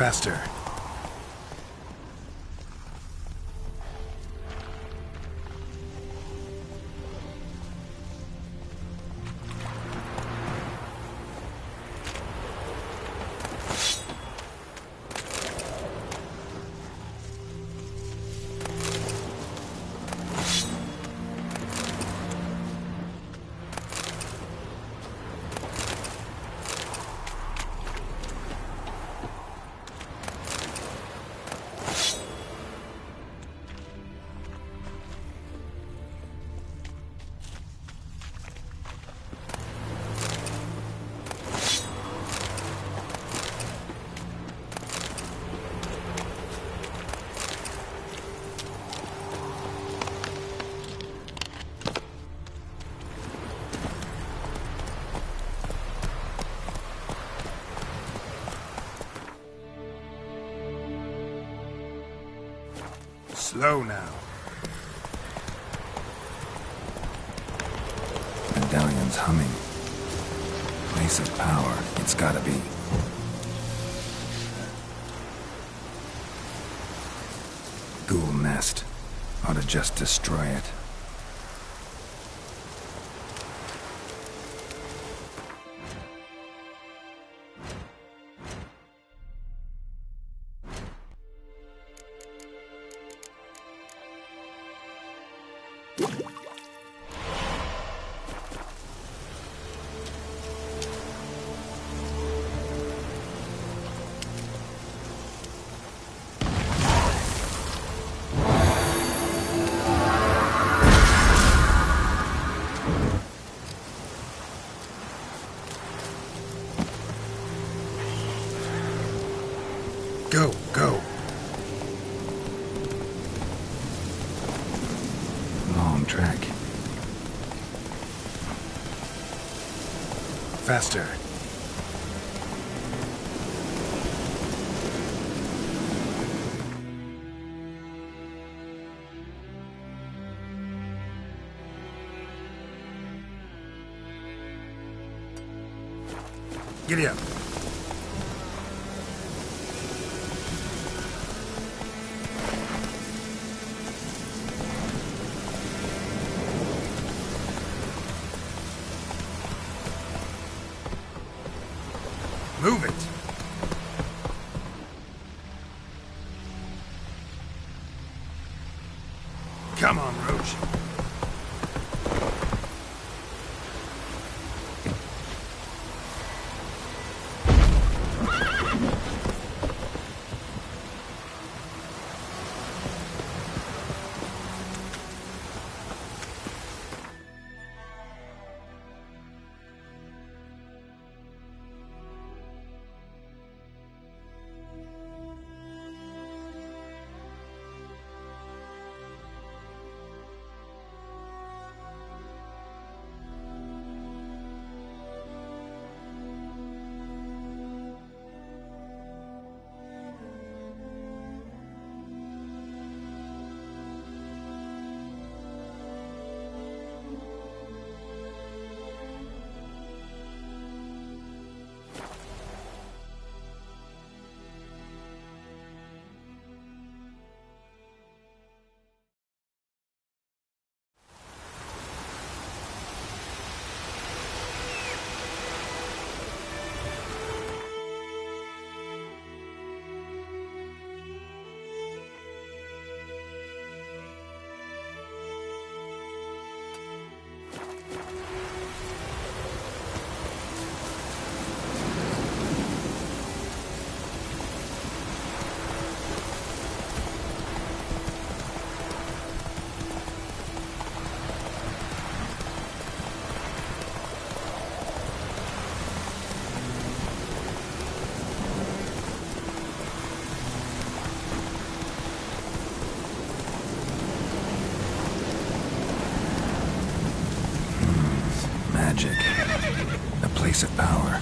Faster. Slow now. Medallion's humming. Place of power, it's gotta be. Ghoul nest. Ought to just destroy it. Go, go. Long track. Faster. Giddy up. Move it. Come on, Roach. Magic. A place of power.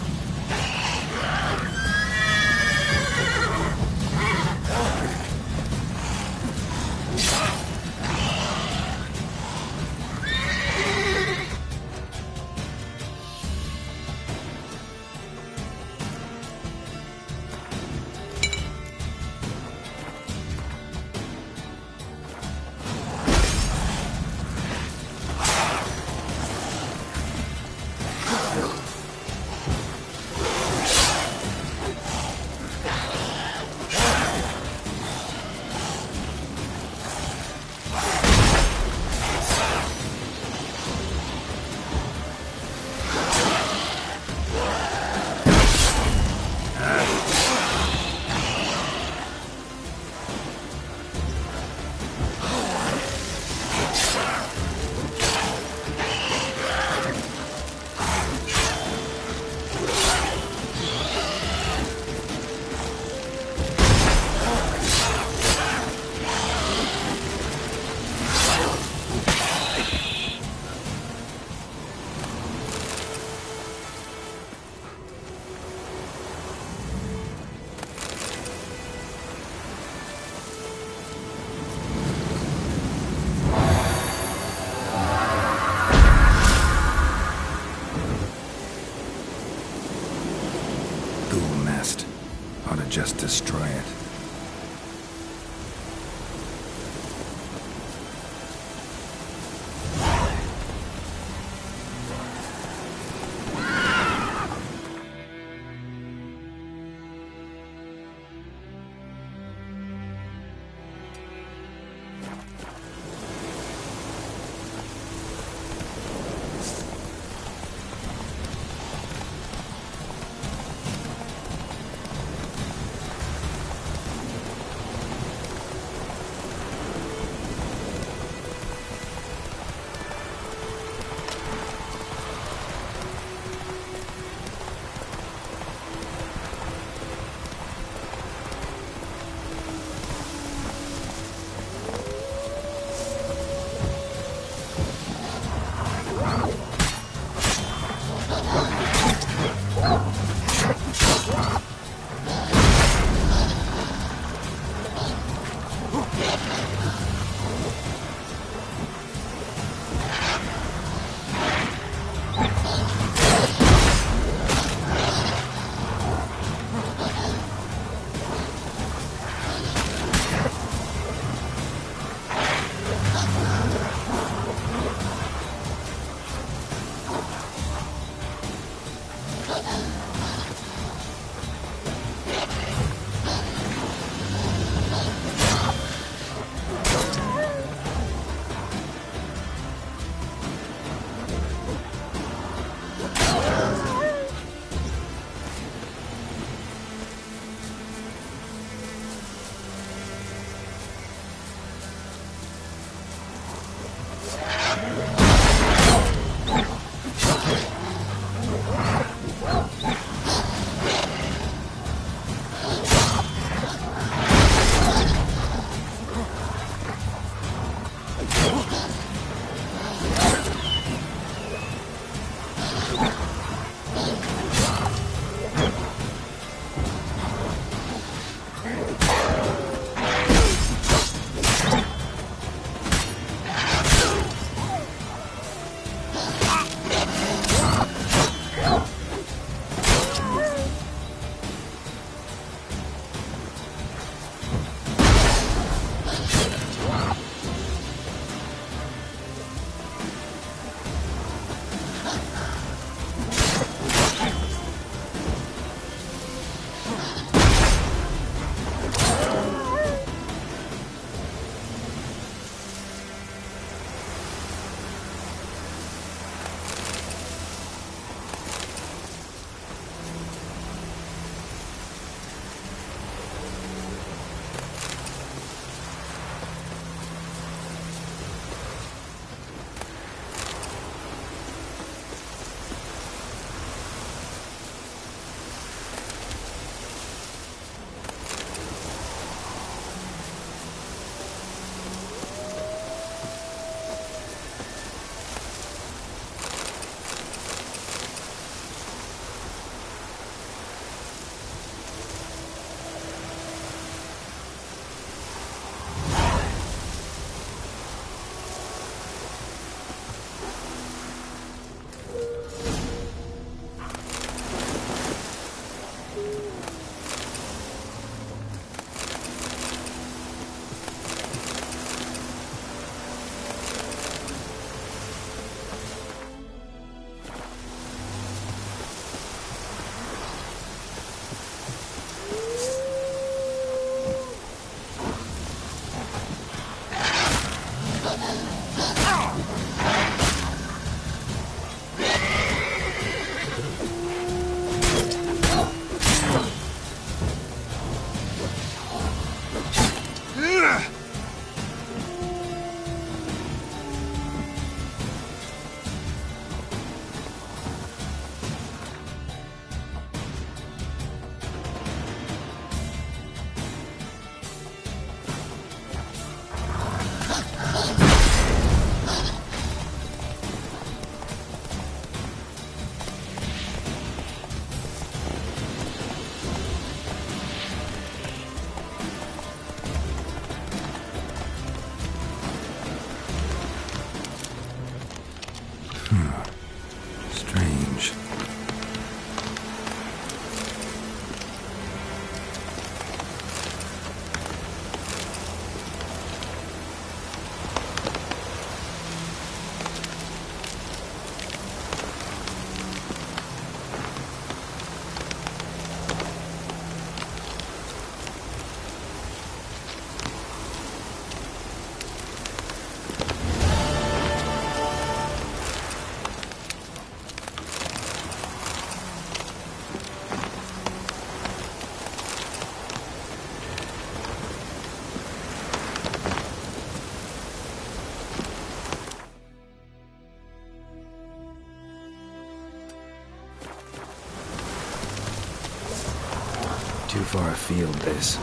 far afield, this.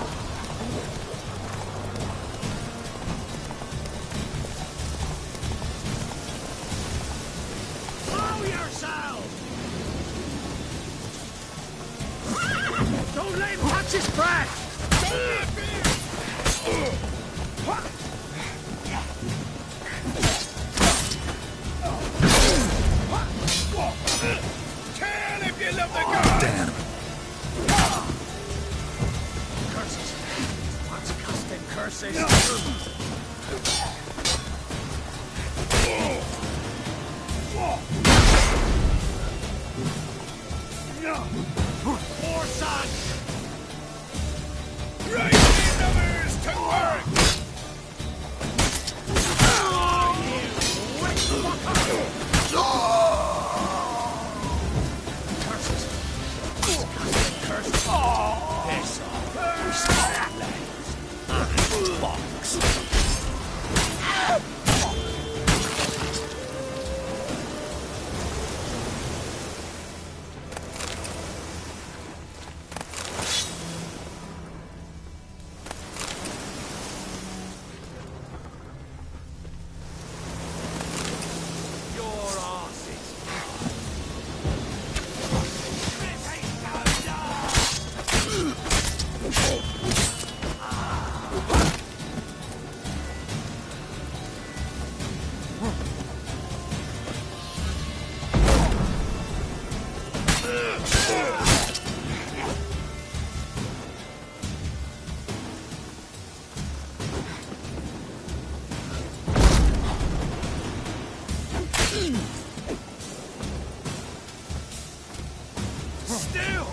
Blow yourself! Don't let him touch his breath! Turn if you love the gods! Damn. Curses! What's casting curses? Poor son! Right in numbers to work! Curses! Casting curses! Piss off! Legs! Box! Your asses! Still!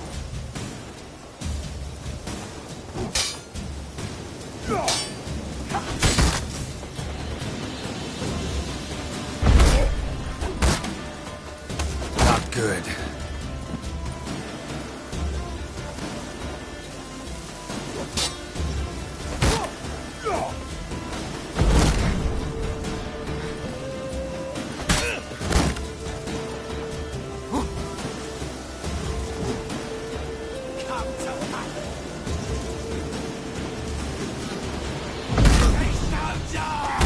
Not good. Come to Papa! They shall die!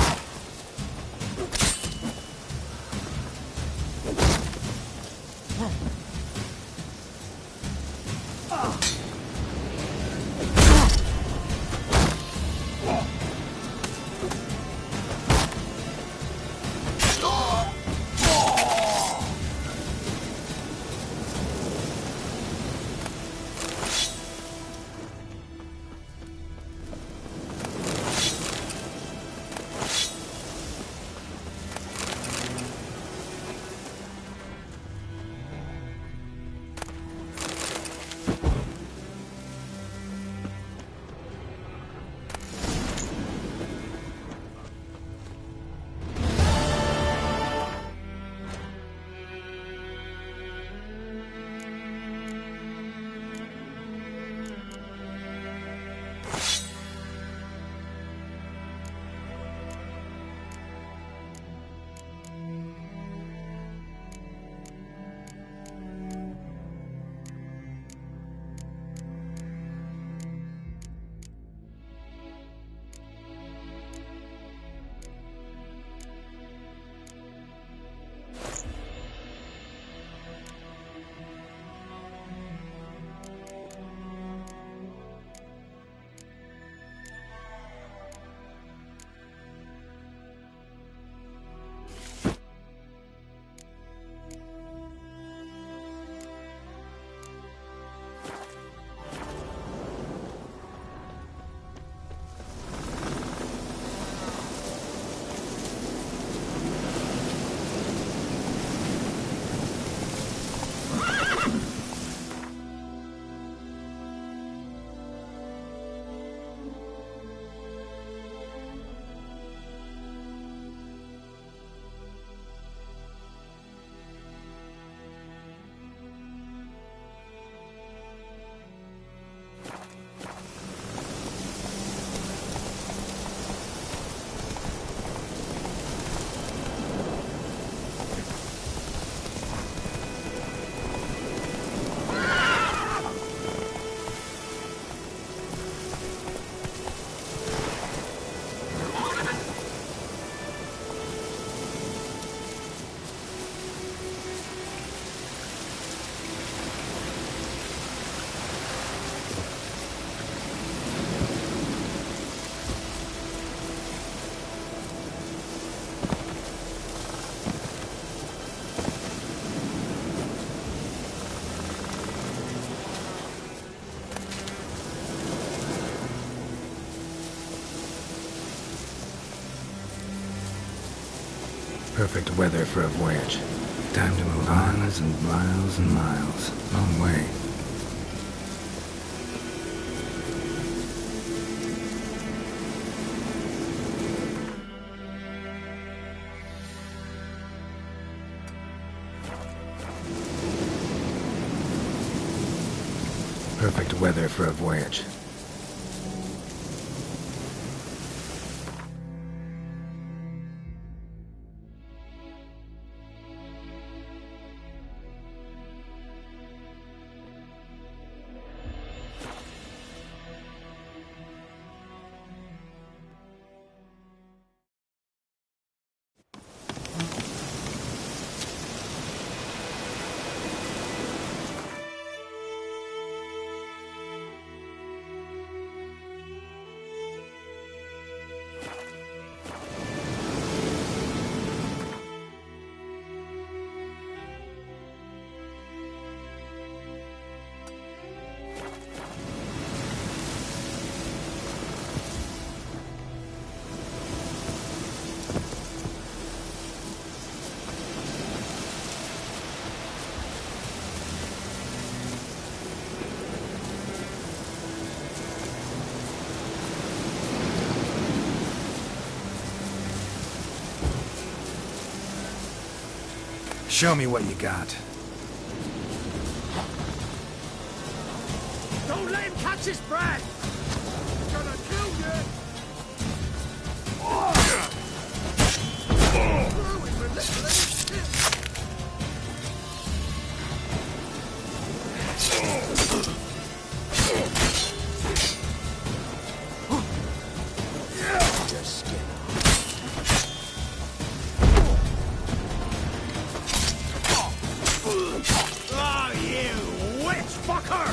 Perfect weather for a voyage. Time to move on. Miles and miles and miles. Long way. Perfect weather for a voyage. Show me what you got. Don't let him catch his breath! Gonna kill you! Ruin the little shit! Your skin. Oh, you witch fucker!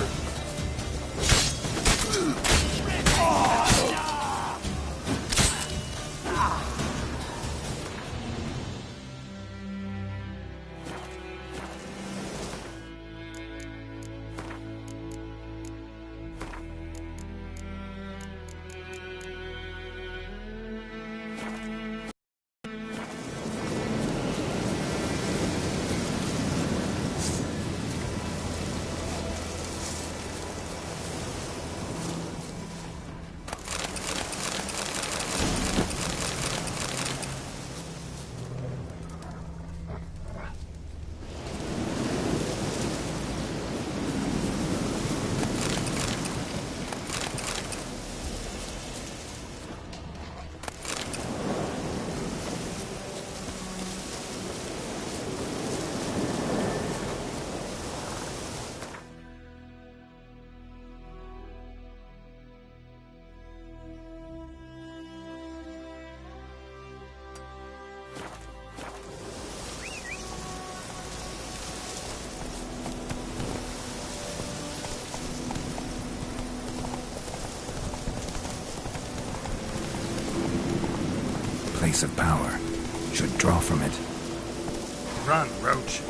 Place of power. Should draw from it. Run, Roach.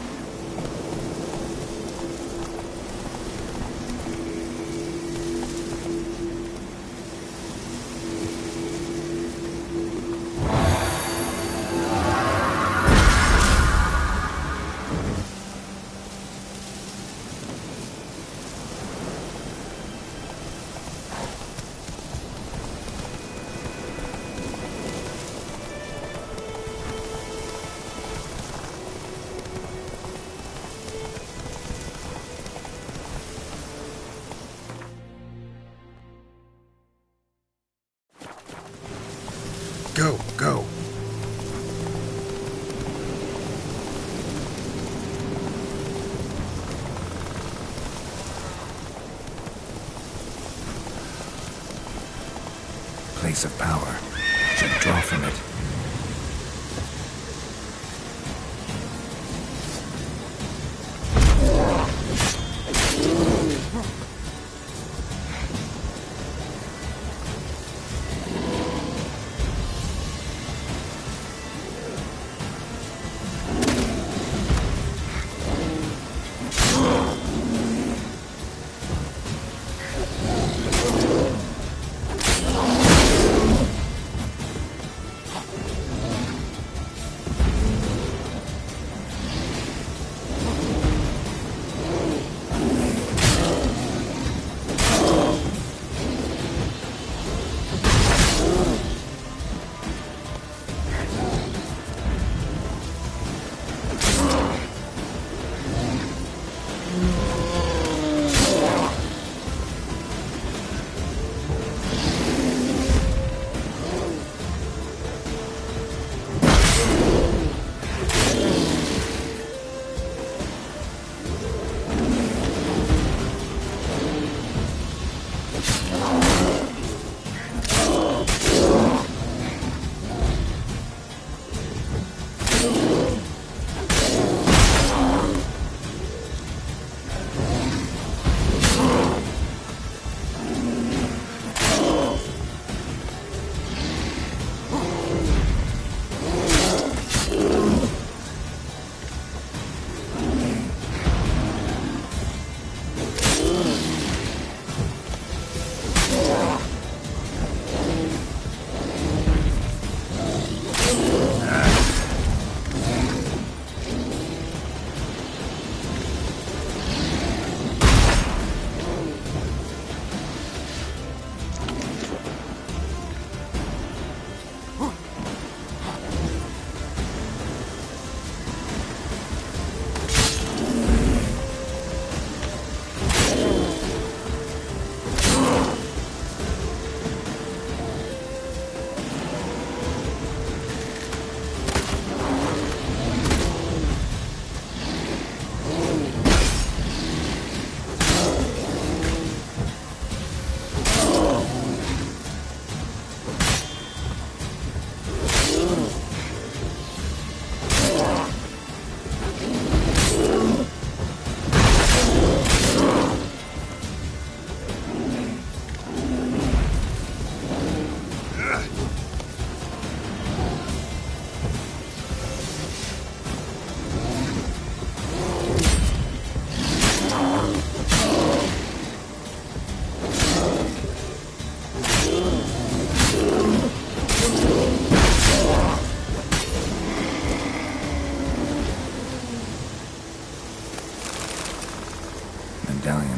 Go, go. Place of power. Should draw from it.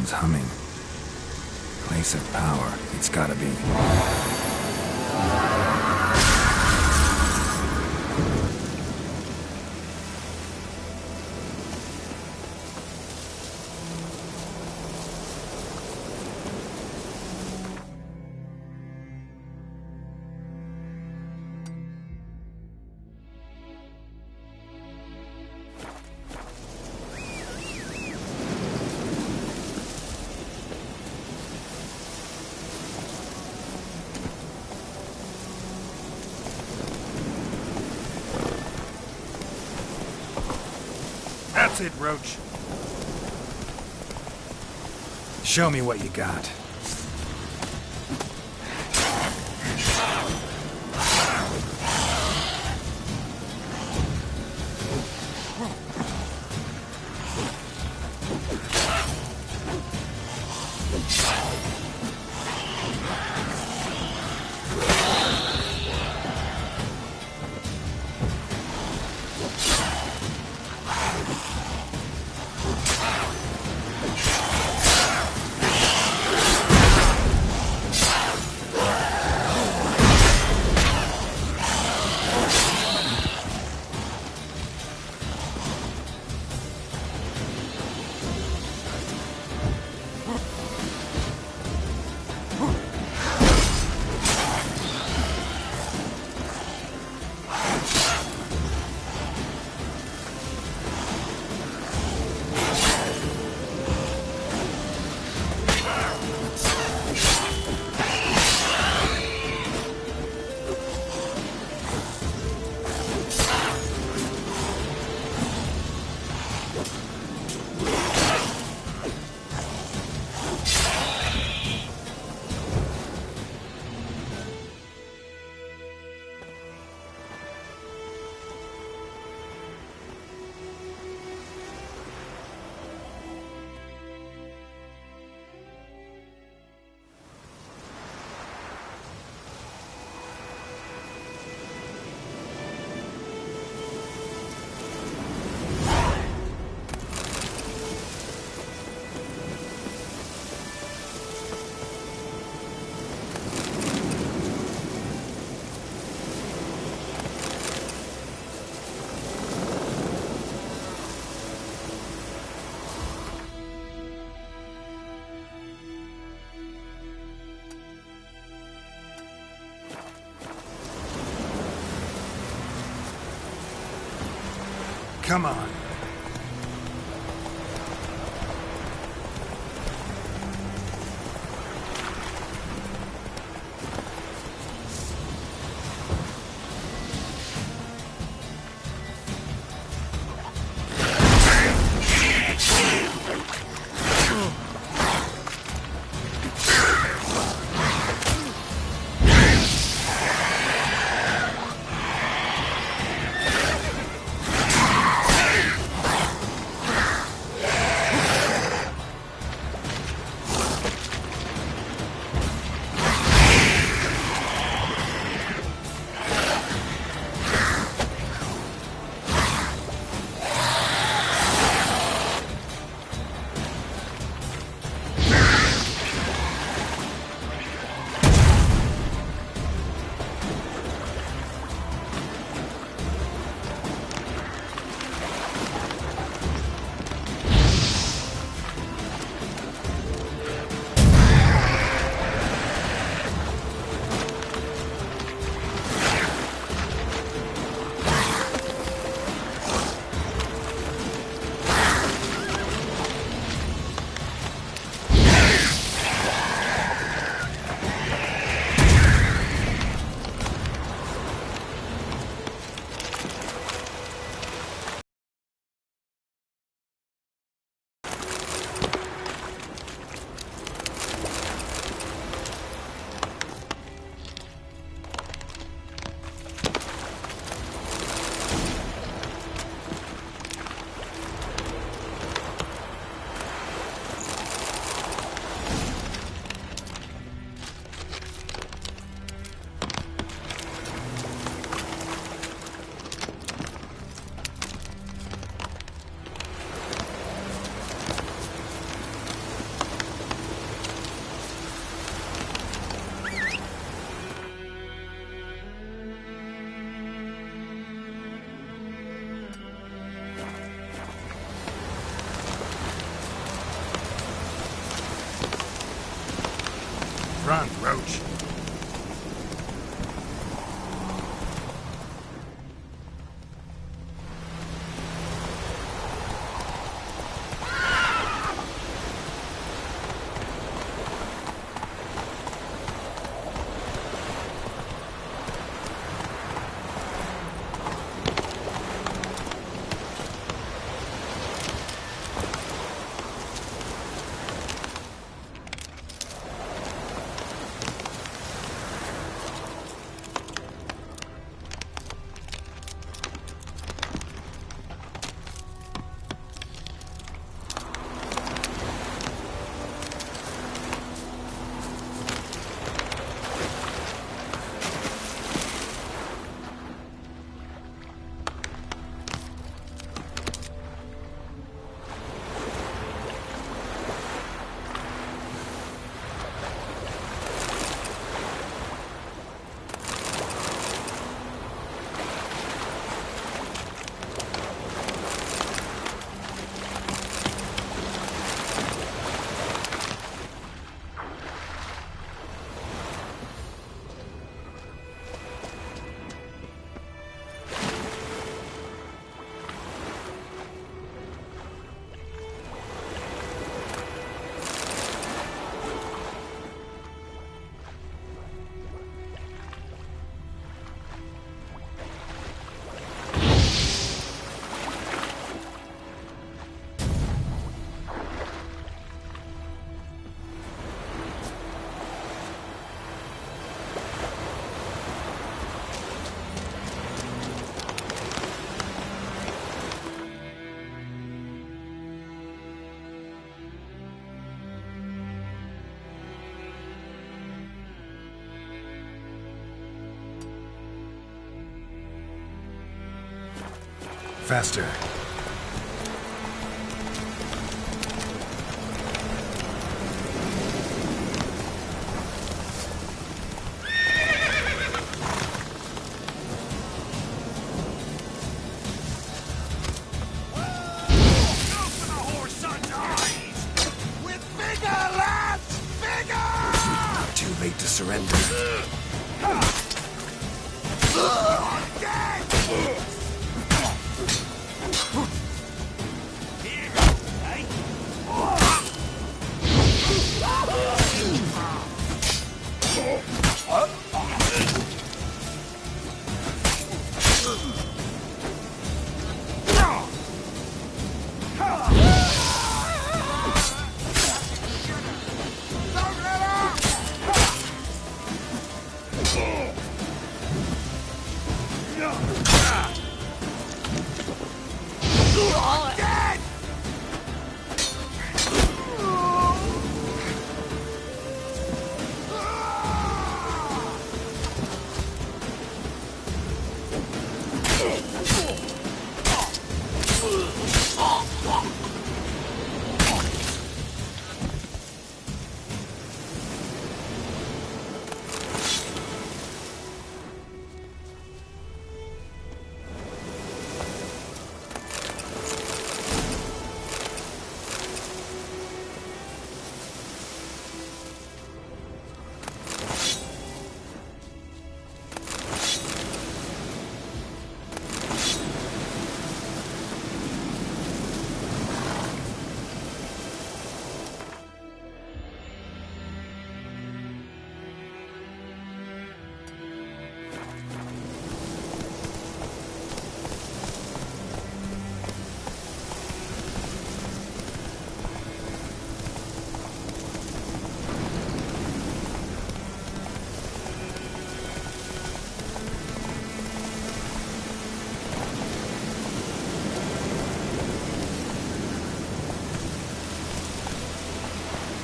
engine's humming. Place of power, it's gotta be. That's it, Roach. Show me what you got. Come on. Faster. Too late to surrender.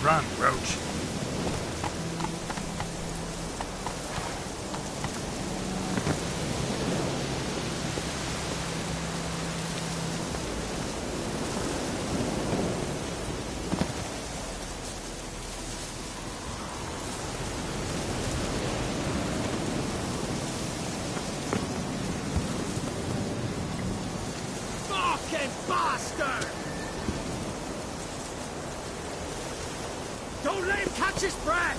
Run, Roach. Fucking bastard! Don't let him catch his breath!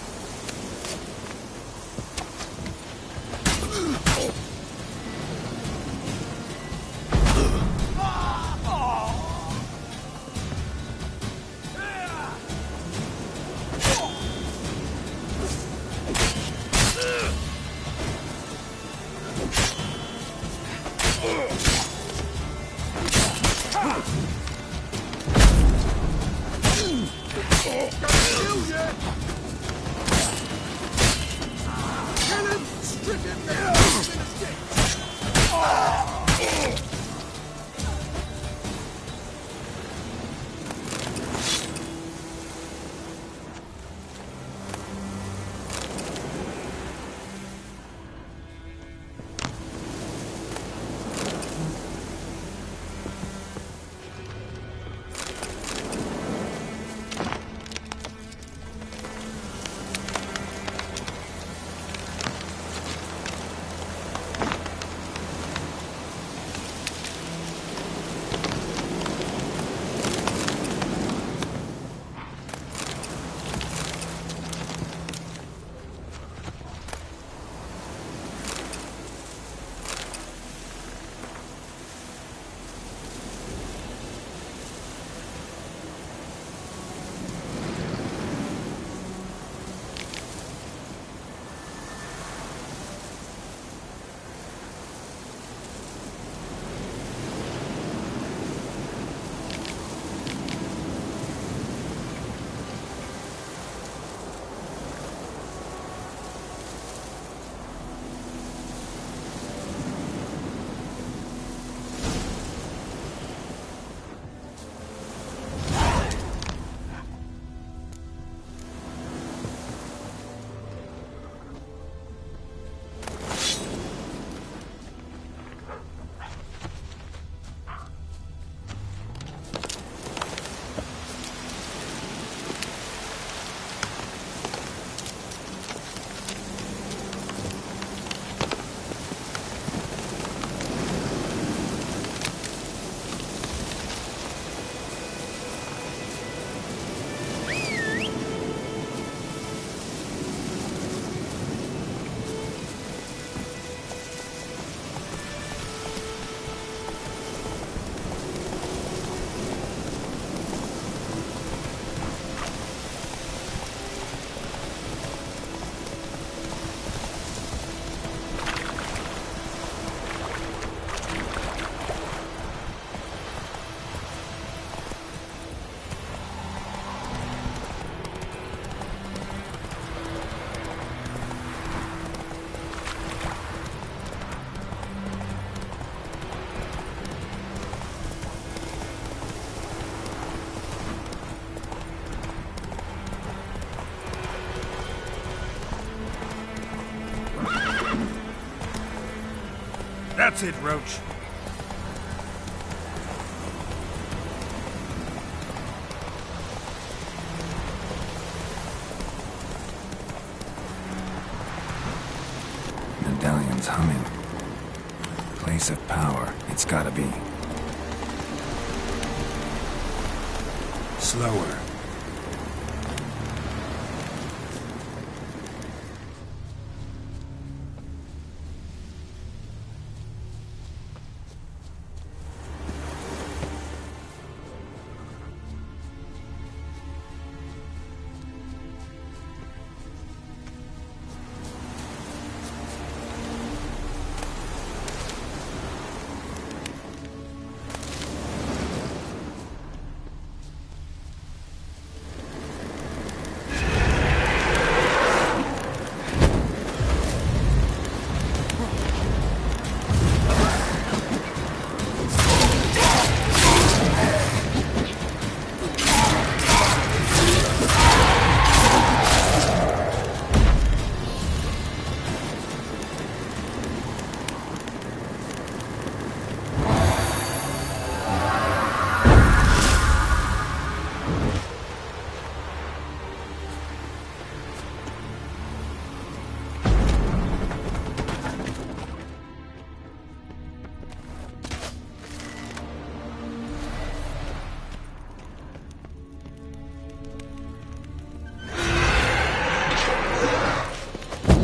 That's it, Roach. Medallion's humming. Place of power. It's gotta be. Slower.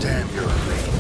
Damn, you're late.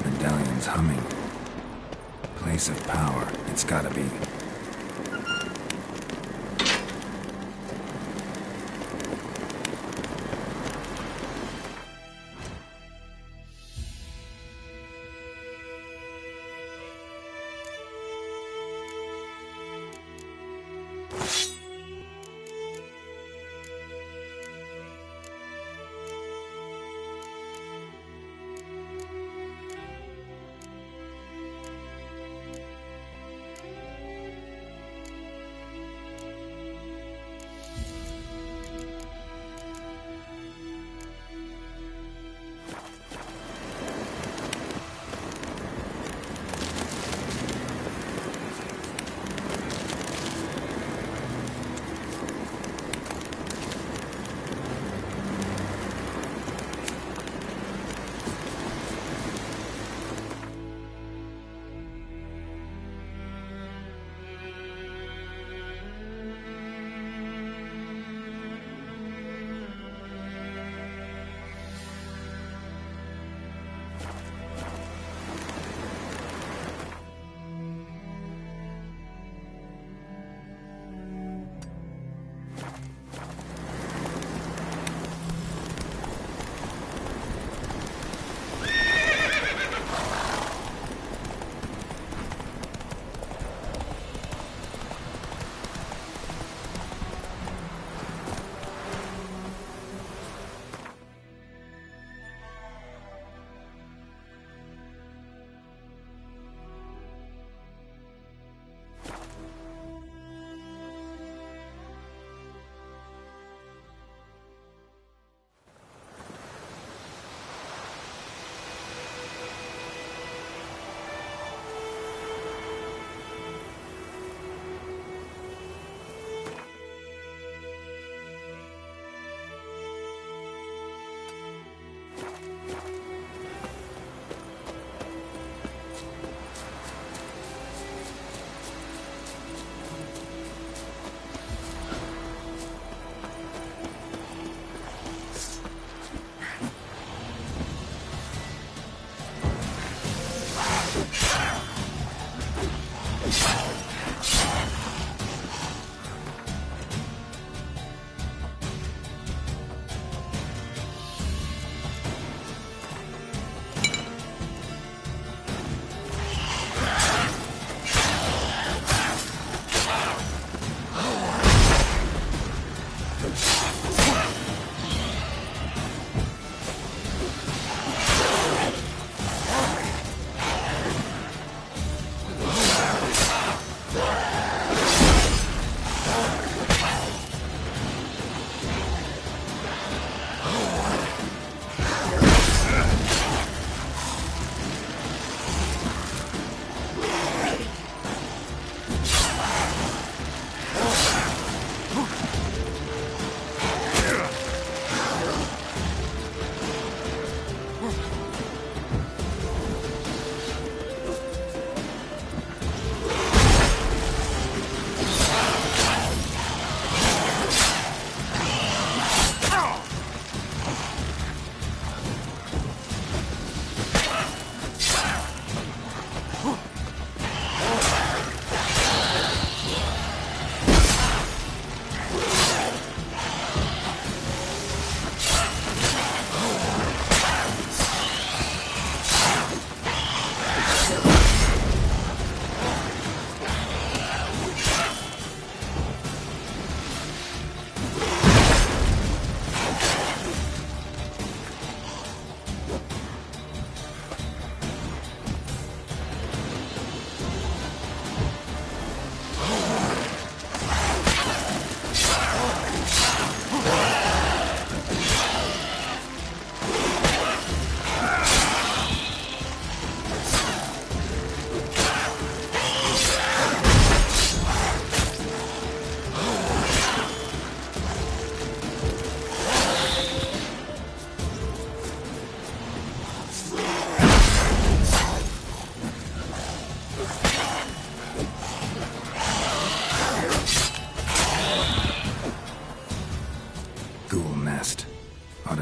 Medallion's humming. Place of power. It's gotta be.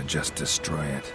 just destroy it.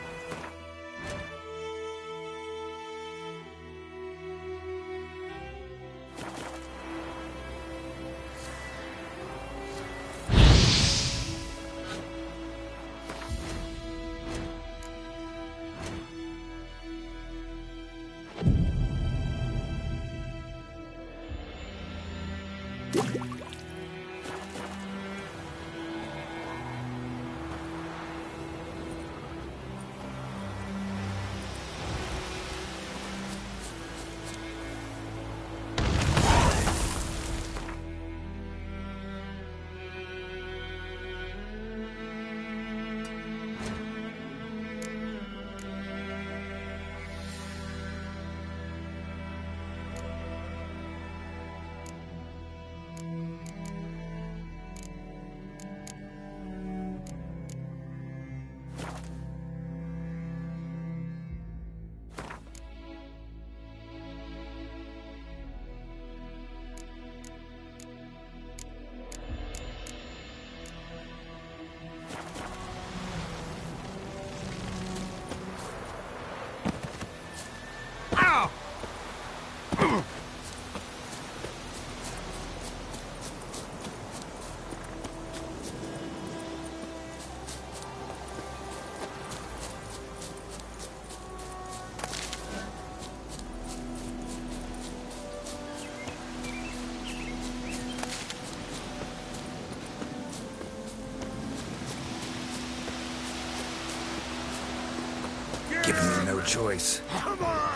Giving me no choice. Come on!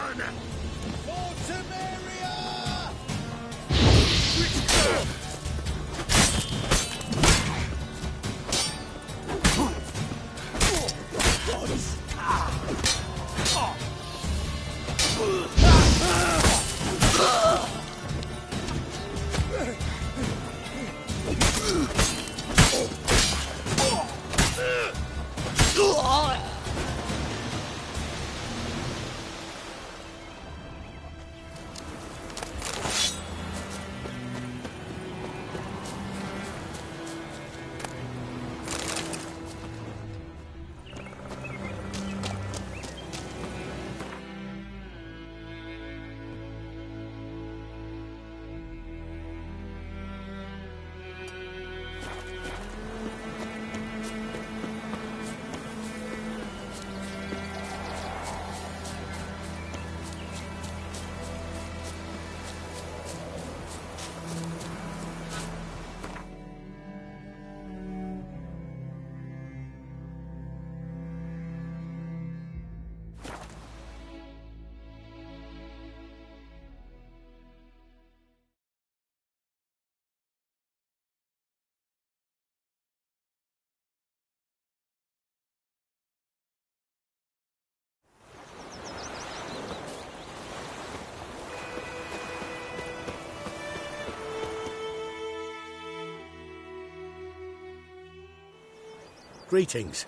Greetings.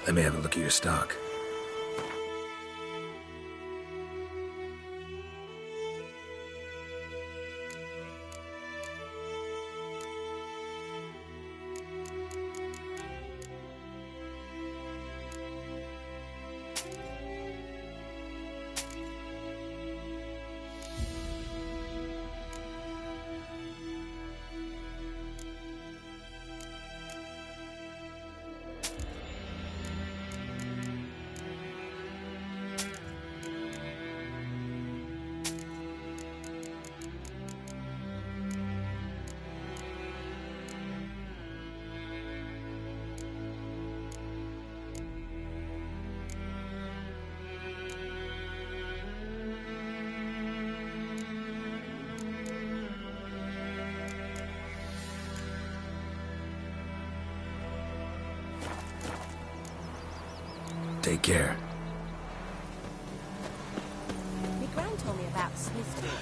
Let me have a look at your stock. Take care. My gran told me about Smithfield.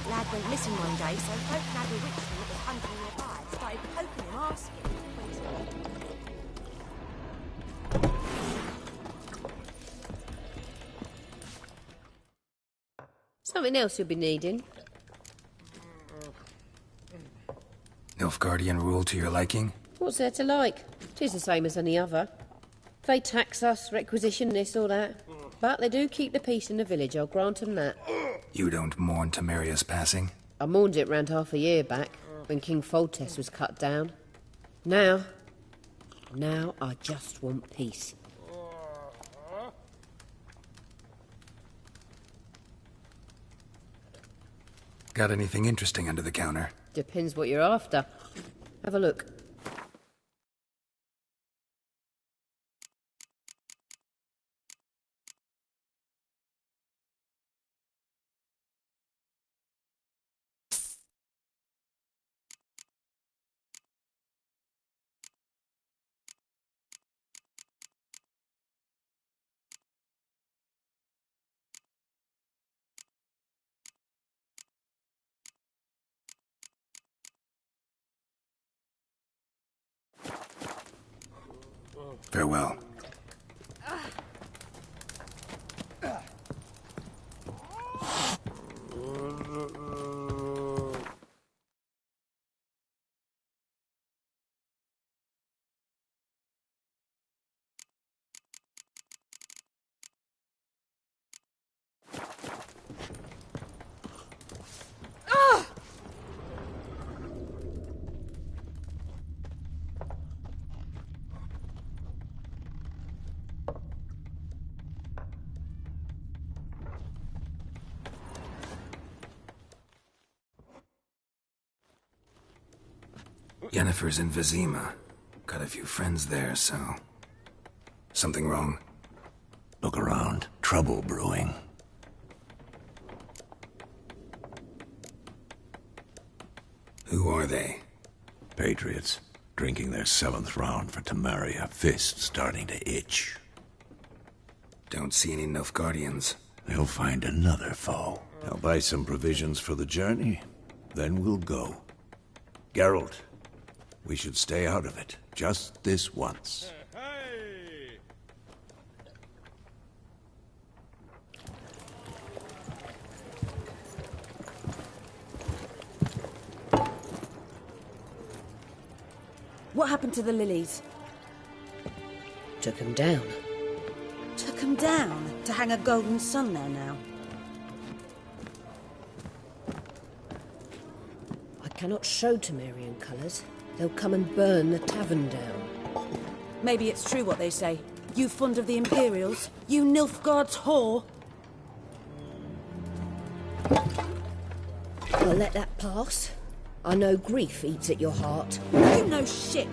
Lad went missing one day, so folk had a witchman that was hunting nearby. Started poking him, asking. Something else you'll be needing? Nilfgaardian rule to your liking? What What's there to like? 'Tis the same as any other. They tax us, requisition this or that. But they do keep the peace in the village, I'll grant 'em that. You don't mourn Temeria's passing? I mourned it round half a year back, when King Foltest was cut down. Now I just want peace. Got anything interesting under the counter? Depends what you're after. Have a look. Farewell. Yennefer's in Vizima. Got a few friends there, so... Something wrong? Look around. Trouble brewing. Who are they? Patriots. Drinking their 7th round for Temeria. Fists starting to itch. Don't see any Nilfgaardians. They'll find another foe. I'll buy some provisions for the journey. Then we'll go. Geralt, we should stay out of it. Just this once. What happened to the lilies? Took 'em down. Took 'em down to hang a golden sun there now. I cannot show Temerian colours. They'll come and burn the tavern down. Maybe it's true what they say. You fond of the Imperials? You Nilfgaard's whore? I'll let that pass. I know grief eats at your heart. You know shit.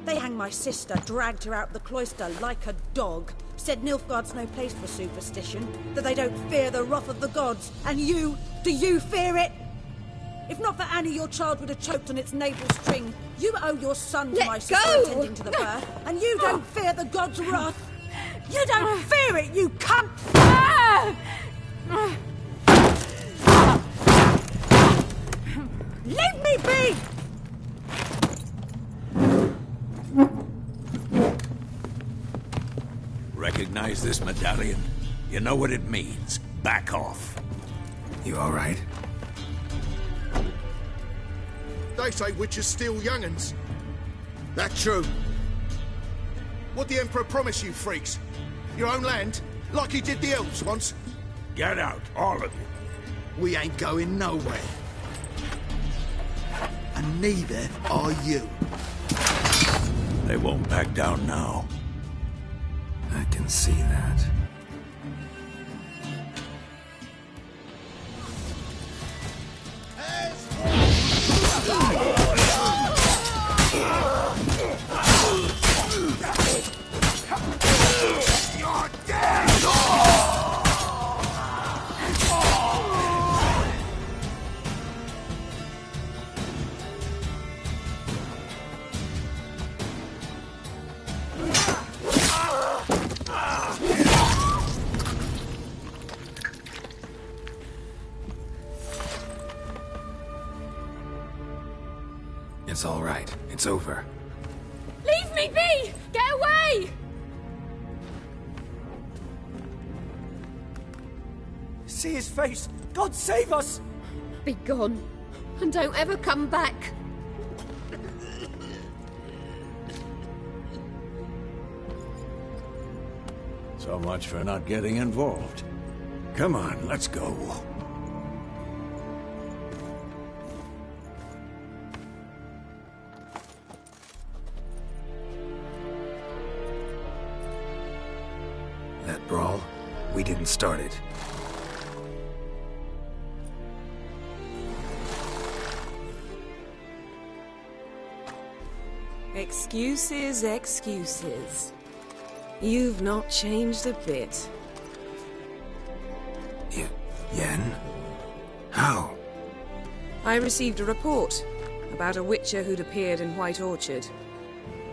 They hanged my sister, dragged her out the cloister like a dog. Said Nilfgaard's no place for superstition, that they don't fear the wrath of the gods. And you, do you fear it? If not for Annie, your child would have choked on its navel string. You owe your son to Let my sister go! attending to the birth, and you don't fear the gods' wrath. You don't fear it, you cunt! Leave me be! Recognize this medallion? You know what it means. Back off. You alright? They say witches steal young'uns. That true? What the Emperor promise you, freaks? Your own land? Like he did the elves once? Get out, all of you. We ain't going nowhere. And neither are you. They won't back down now. I can see that. You're dead! It's all right. It's over. Leave me be! Get away! See his face! God save us! Be gone, and don't ever come back. So much for not getting involved. Come on, let's go. That brawl, we didn't start it. Excuses, excuses. You've not changed a bit. Yen? How? I received a report about a witcher who'd appeared in White Orchard.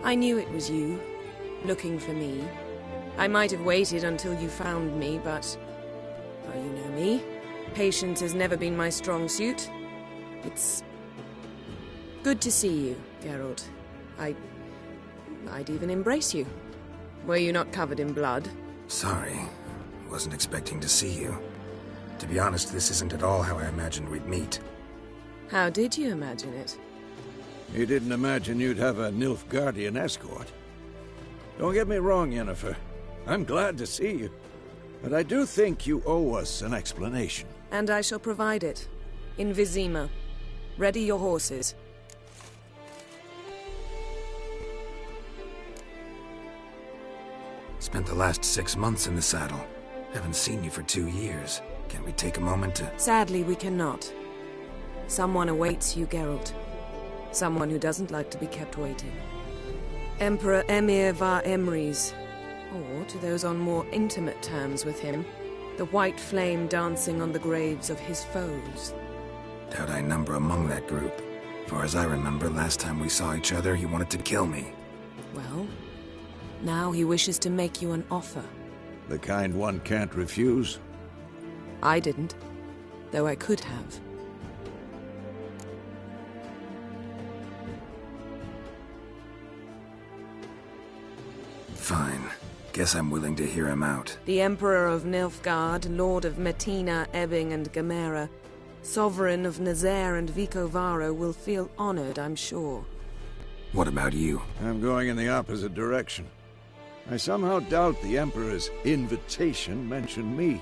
I knew it was you, looking for me. I might have waited until you found me, but... well, you know me. Patience has never been my strong suit. It's... good to see you, Geralt. I'd even embrace you. Were you not covered in blood? Sorry. Wasn't expecting to see you. To be honest, this isn't at all how I imagined we'd meet. How did you imagine it? You didn't imagine you'd have a Nilfgaardian escort. Don't get me wrong, Yennefer. I'm glad to see you. But I do think you owe us an explanation. And I shall provide it. In Vizima. Ready your horses. Spent the last 6 months in the saddle. Haven't seen you for 2 years. Can we take a moment to... Sadly, we cannot. Someone awaits you, Geralt. Someone who doesn't like to be kept waiting. Emperor Emir var Emrys. Or, to those on more intimate terms with him, the white flame dancing on the graves of his foes. Doubt I number among that group. Far as I remember, last time we saw each other, he wanted to kill me. Well, now he wishes to make you an offer. The kind one can't refuse? I didn't, though I could have. Fine. Guess I'm willing to hear him out. The Emperor of Nilfgaard, Lord of Metina, Ebbing and Gamera, Sovereign of Nazaire and Vicovaro will feel honored, I'm sure. What about you? I'm going in the opposite direction. I somehow doubt the Emperor's invitation mentioned me.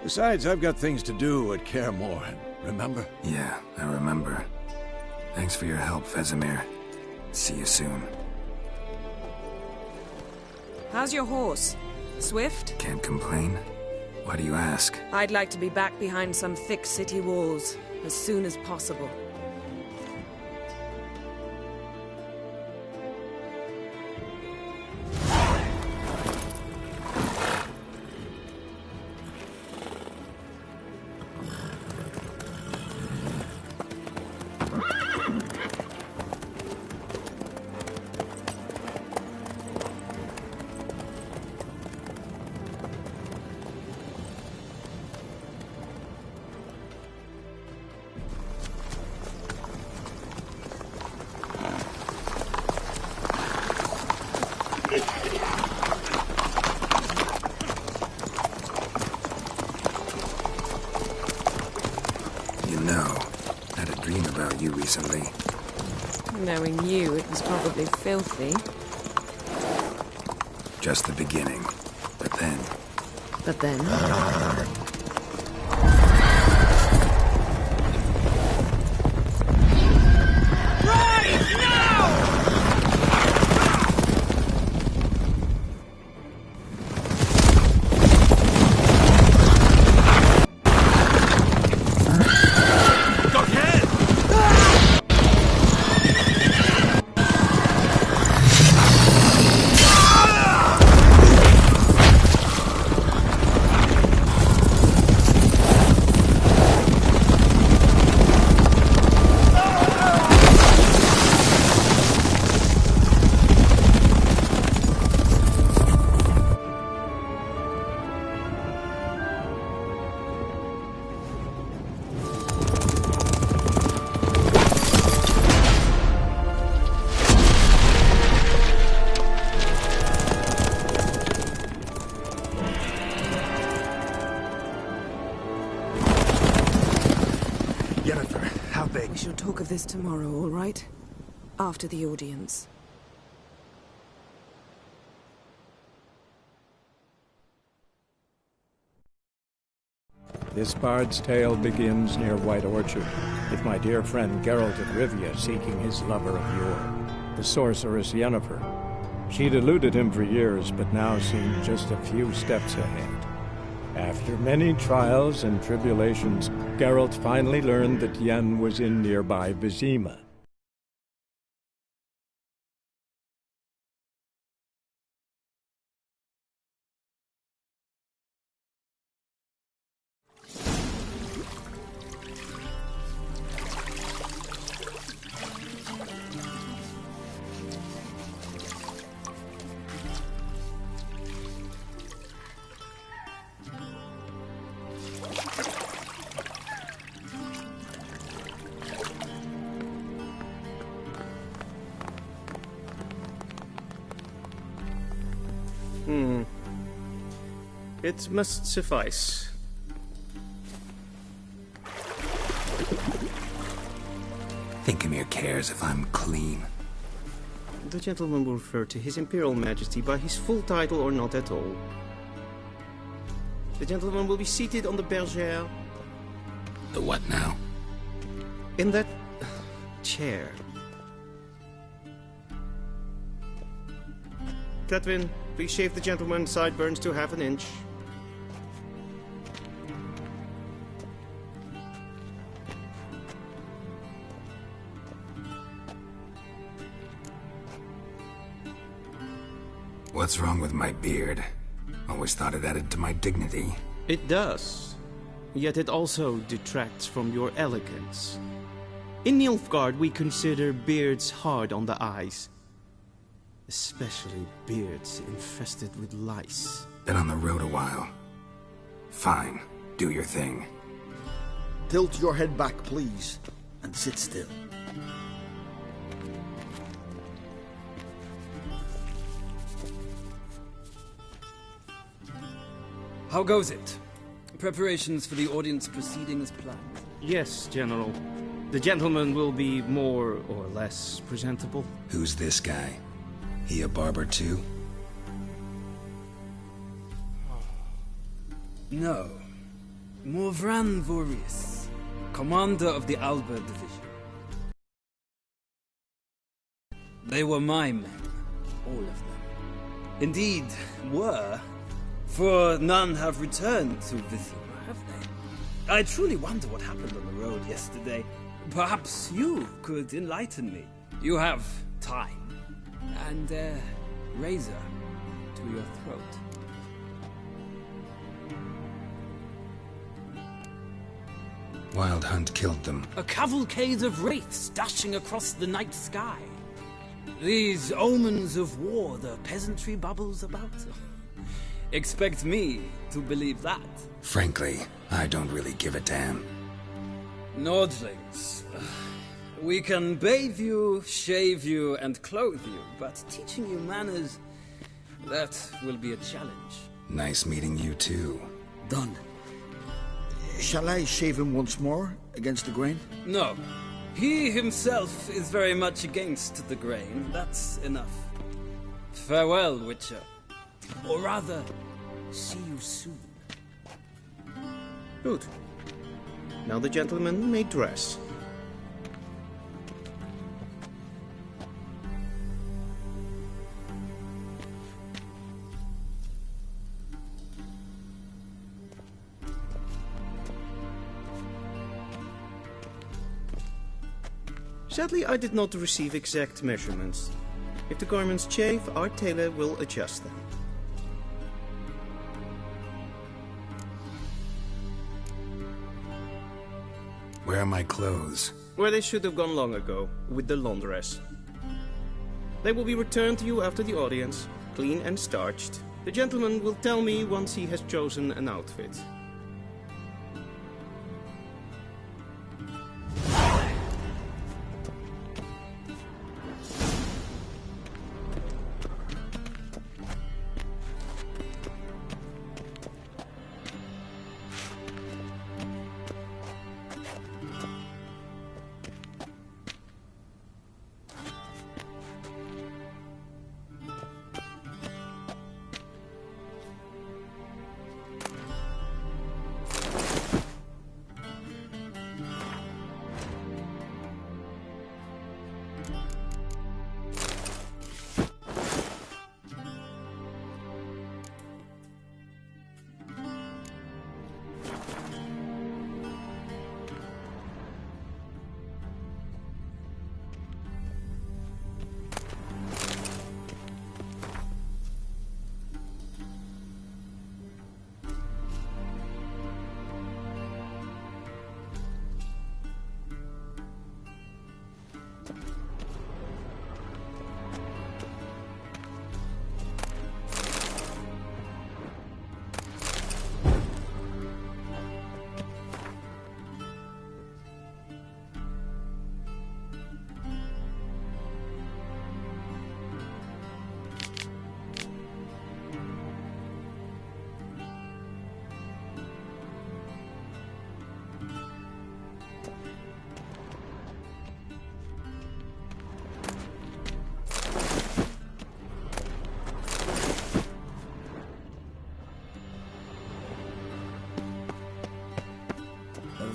Besides, I've got things to do at Kaer Morhen, remember? Yeah, I remember. Thanks for your help, Vesemir. See you soon. How's your horse? Swift? Can't complain. Why do you ask? I'd like to be back behind some thick city walls, as soon as possible. You know, I had a dream about you recently. Knowing you, it was probably filthy. Just the beginning. But then... But then... Yennefer, how big? We shall talk of this tomorrow, all right? After the audience. This bard's tale begins near White Orchard, with my dear friend Geralt of Rivia seeking his lover of yore, the sorceress Yennefer. She'd eluded him for years, but now seemed just a few steps ahead. After many trials and tribulations, Geralt finally learned that Yen was in nearby Vizima. It must suffice. Thinkemere cares if I'm clean. The gentleman will refer to His Imperial Majesty by his full title or not at all. The gentleman will be seated on the bergère. The what now? In that chair. Cletwin, please shave the gentleman's sideburns to half an inch. What's wrong with my beard? Always thought it added to my dignity. It does. Yet it also detracts from your elegance. In Nilfgaard, we consider beards hard on the eyes. Especially beards infested with lice. Been on the road a while. Fine. Do your thing. Tilt your head back, please, and sit still. How goes it? Preparations for the audience proceeding as planned? Yes, General. The gentleman will be more or less presentable. Who's this guy? He a barber too? No. Morvran Vorius, commander of the Alba Division. They were my men, all of them. Indeed, were, for none have returned to Vizima, have they? I truly wonder what happened on the road yesterday. Perhaps you could enlighten me. You have time, and a razor to your throat. Wild Hunt killed them. A cavalcade of wraiths dashing across the night sky. These omens of war the peasantry bubbles about. Expect me to believe that? Frankly, I don't really give a damn. Nordlings. We can bathe you, shave you, and clothe you, but teaching you manners, that will be a challenge. Nice meeting you too. Done. Shall I shave him once more, against the grain? No. He himself is very much against the grain. That's enough. Farewell, Witcher. Or rather, see you soon. Good. Now the gentleman may dress. Sadly, I did not receive exact measurements. If the garments chafe, our tailor will adjust them. Where are my clothes? Where they should have gone long ago, with the laundress. They will be returned to you after the audience, clean and starched. The gentleman will tell me once he has chosen an outfit.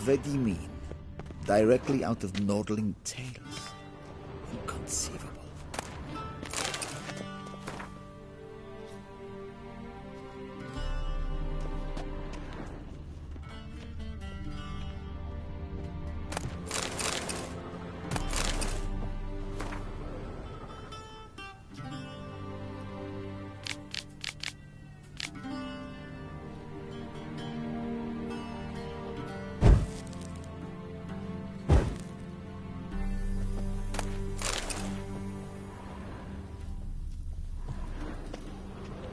What do you mean? Directly out of Nordling tales. Inconceivable.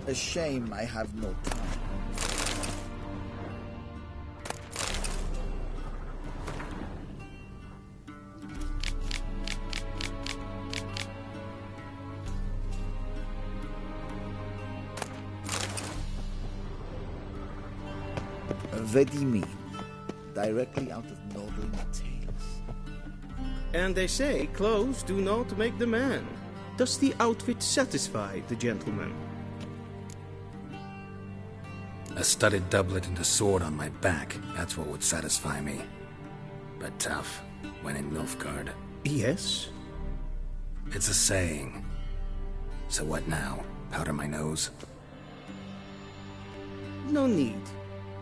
A shame I have no time. What do you mean? Directly out of Nordling tales. And they say clothes do not make the man. Does the outfit satisfy the gentleman? A studded doublet and a sword on my back, that's what would satisfy me. But tough, when in Nilfgaard. Yes? It's a saying. So what now? Powder my nose? No need.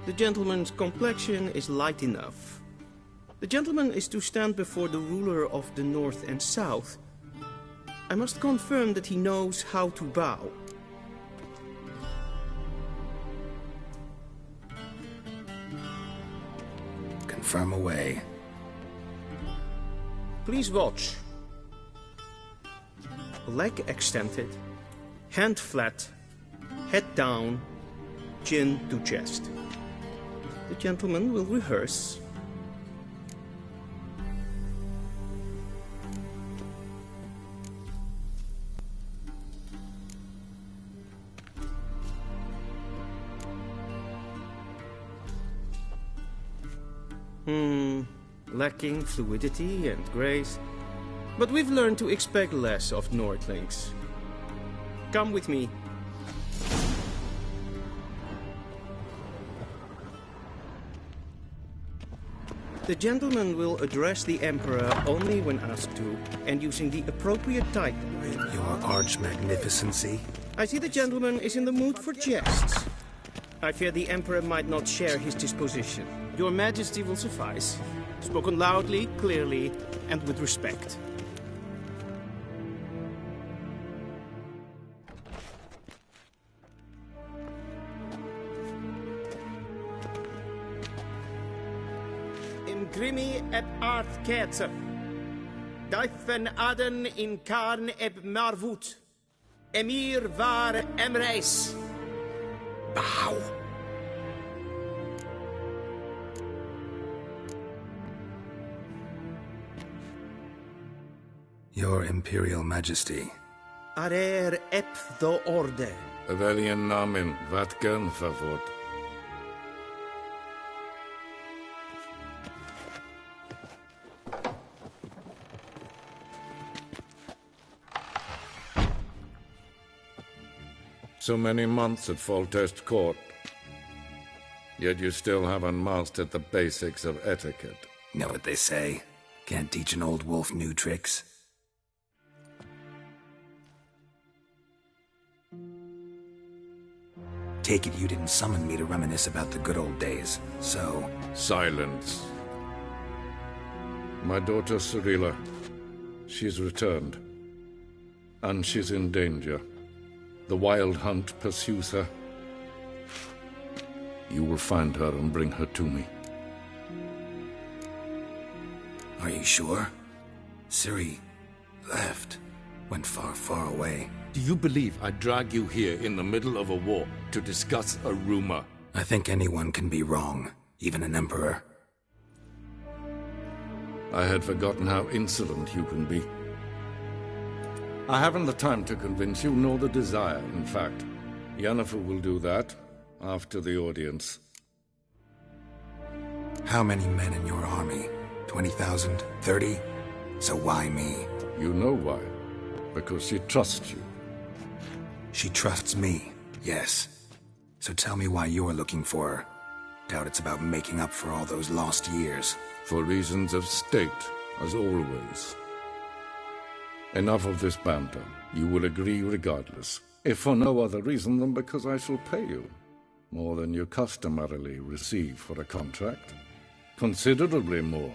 The gentleman's complexion is light enough. The gentleman is to stand before the ruler of the North and South. I must confirm that he knows how to bow. Confirm away. Please watch. Leg extended, hand flat, head down, chin to chest. The gentleman will rehearse. Lacking fluidity and grace. But we've learned to expect less of Nordlings. Come with me. The gentleman will address the Emperor only when asked to, and using the appropriate title. Your Arch-Magnificency? I see the gentleman is in the mood for jests. I fear the Emperor might not share his disposition. Your Majesty will suffice. Spoken loudly, clearly, and with respect. Imgrimi et art ketzer. Daifen aden in karn eb marvut. Emir var emreis. Bow. Your Imperial Majesty. Arer ep the orde. Weljen namen, wat kan favor? So many months at Foltest Court. Yet you still haven't mastered the basics of etiquette. Know what they say? Can't teach an old wolf new tricks. Take it you didn't summon me to reminisce about the good old days, so... Silence. My daughter Cirilla, she's returned. And she's in danger. The Wild Hunt pursues her. You will find her and bring her to me. Are you sure? Ciri left. Went far, far away. Do you believe I'd drag you here in the middle of a war to discuss a rumor? I think anyone can be wrong, even an emperor. I had forgotten how insolent you can be. I haven't the time to convince you, nor the desire, in fact. Yennefer will do that after the audience. How many men in your army? 20,000? 30? So why me? You know why. Because she trusts you. She trusts me, yes. So tell me why you're looking for her. Doubt it's about making up for all those lost years. For reasons of state, as always. Enough of this banter. You will agree regardless, if for no other reason than because I shall pay you. More than you customarily receive for a contract. Considerably more.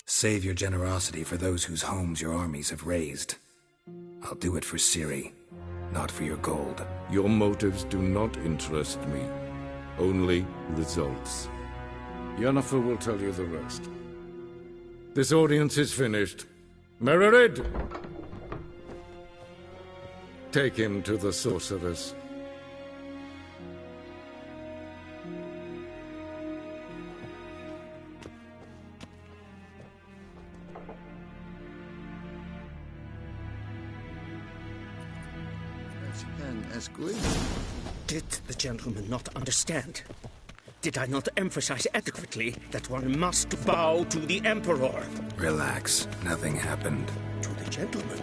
Save your generosity for those whose homes your armies have razed. I'll do it for Ciri, not for your gold. Your motives do not interest me. Only results. Yennefer will tell you the rest. This audience is finished. Mererid! Take him to the sorceress. Did the gentleman not understand? Did I not emphasize adequately that one must bow to the Emperor? Relax. Nothing happened. To the gentleman.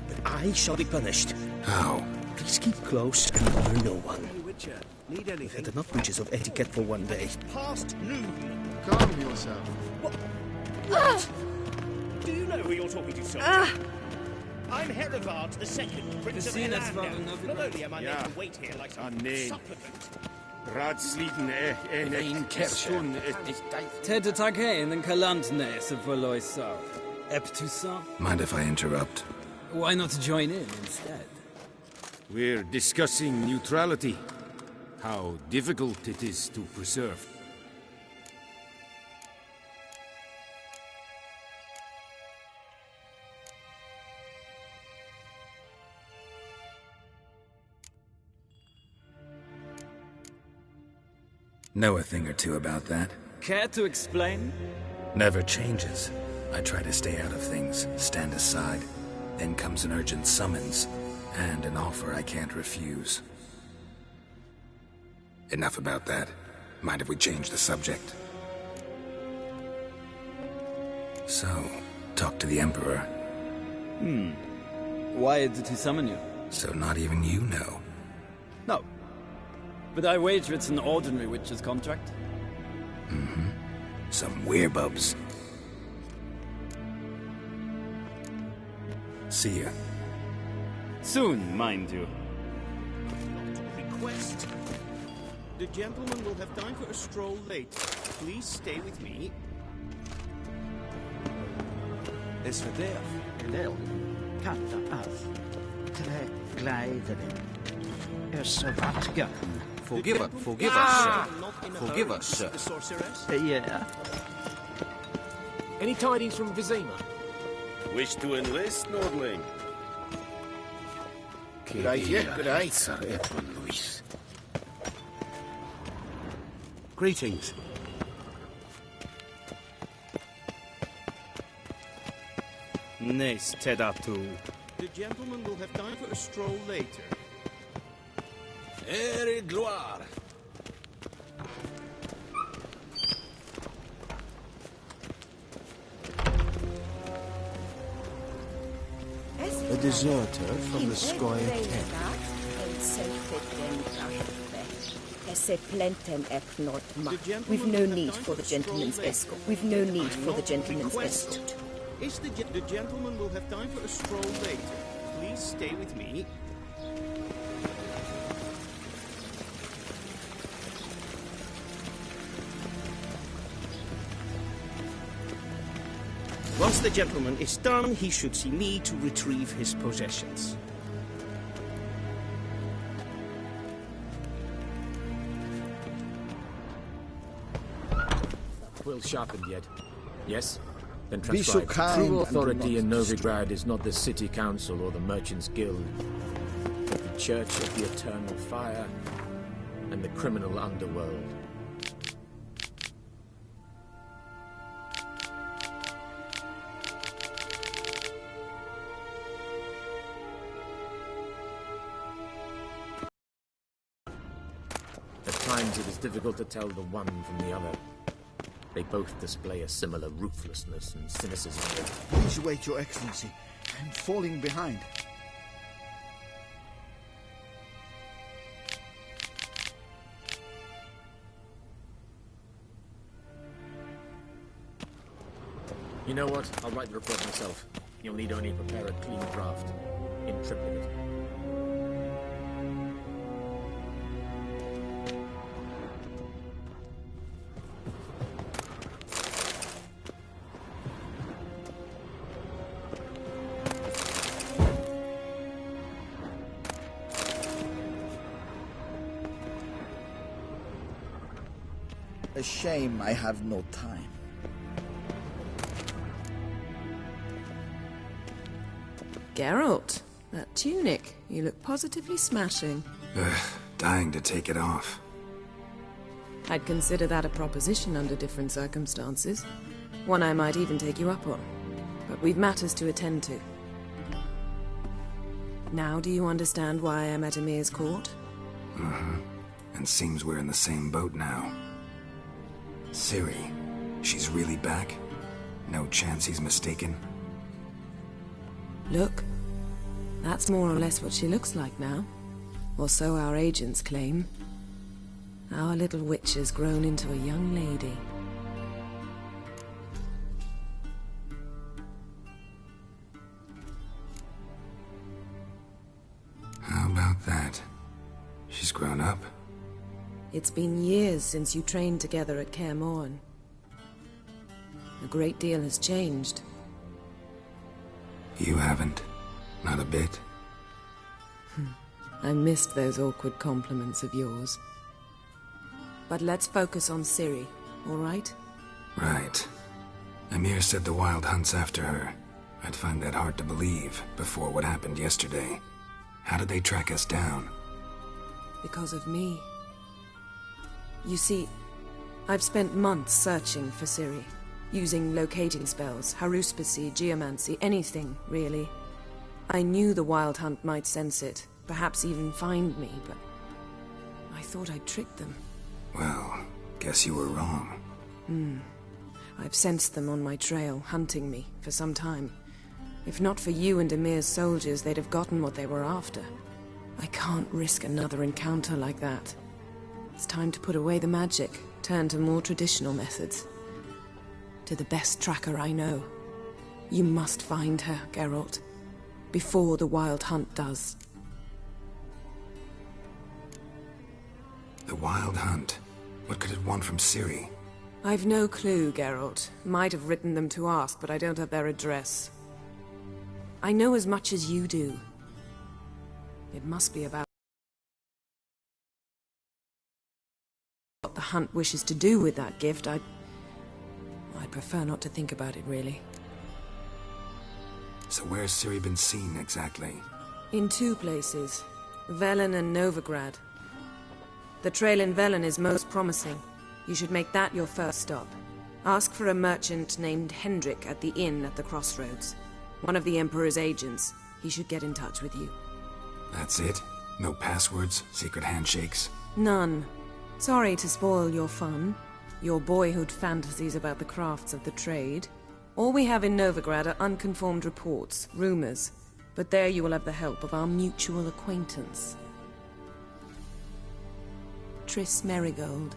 But I shall be punished. How? Please keep close and bother no one. Witcher, need We've had enough breaches of etiquette for one day. Past noon. Calm yourself. What? Do you know who you're talking to, soldier? I'm Herivard the Second, Prince of Elanda. Not only am I made to wait here like some supplicant. Radsliden en kerstun Tete Taghain and Kalantne se Voloisa. Eptusa? Mind if I interrupt? Why not join in instead? We're discussing neutrality. How difficult it is to preserve. Know a thing or two about that? Care to explain? Never changes. I try to stay out of things, stand aside. Then comes an urgent summons, and an offer I can't refuse. Enough about that. Mind if we change the subject? So, talk to the Emperor. Why did he summon you? So not even you know. No. But I wager it's an ordinary witch's contract. Mm-hmm. Some werebubs. See ya. Soon, mind you. Request. The gentleman will have time for a stroll later. Please stay with me. Is verder. Lel. Katta af. Tre gleideren. Vatka. Forgive us, sir. Forgive us, sir. Yeah. Any tidings from Vizima? Wish to enlist, Nordling? Good idea, good eye. Greetings. Nes Tedatu. The gentleman will have time for a stroll later. Ere gloire. A deserter from the Squire Tent. We've no need for the gentleman's escort. We've no need for the gentleman's escort. The gentleman will have time for a stroll later. Please stay with me. Once the gentleman is done, he should see me to retrieve his possessions. Quill sharpened yet? Yes? Then Be so transcribe. kind True and do authority in not Novigrad is not the city council or the merchants' guild, but the church of the eternal fire and the criminal underworld. At times it is difficult to tell the one from the other. They both display a similar ruthlessness and cynicism. Please wait, Your Excellency. I'm falling behind. You know what? I'll write the report myself. You'll need only prepare a clean draft. In triplicate. A shame I have no time. Geralt, that tunic. You look positively smashing. Ugh, dying to take it off. I'd consider that a proposition under different circumstances. One I might even take you up on. But we've matters to attend to. Now do you understand why I'm at Emir's court? Mm-hmm. And seems we're in the same boat now. Ciri, she's really back? No chance he's mistaken? Look, that's more or less what she looks like now. Or so our agents claim. Our little witch has grown into a young lady. How about that? She's grown up? It's been years since you trained together at Kaer Morhen. A great deal has changed. You haven't. Not a bit. I missed those awkward compliments of yours. But let's focus on Ciri, all right? Right. Emir said the Wild Hunt's after her. I'd find that hard to believe before what happened yesterday. How did they track us down? Because of me. You see, I've spent months searching for Ciri. Using locating spells, haruspicy, geomancy, anything, really. I knew the Wild Hunt might sense it, perhaps even find me, but I thought I'd tricked them. Well, guess you were wrong. I've sensed them on my trail, hunting me, for some time. If not for you and Emir's soldiers, they'd have gotten what they were after. I can't risk another encounter like that. It's time to put away the magic, turn to more traditional methods. To the best tracker I know. You must find her, Geralt. Before the Wild Hunt does. The Wild Hunt? What could it want from Ciri? I've no clue, Geralt. Might have written them to ask, but I don't have their address. I know as much as you do. It must be about what the Hunt wishes to do with that gift. I'd prefer not to think about it, really. So where's Ciri been seen, exactly? In two places. Velen and Novigrad. The trail in Velen is most promising. You should make that your first stop. Ask for a merchant named Hendrik at the inn at the crossroads. One of the Emperor's agents. He should get in touch with you. That's it? No passwords? Secret handshakes? None. Sorry to spoil your fun. Your boyhood fantasies about the crafts of the trade. All we have in Novigrad are unconfirmed reports, rumors. But there you will have the help of our mutual acquaintance. Triss Merigold.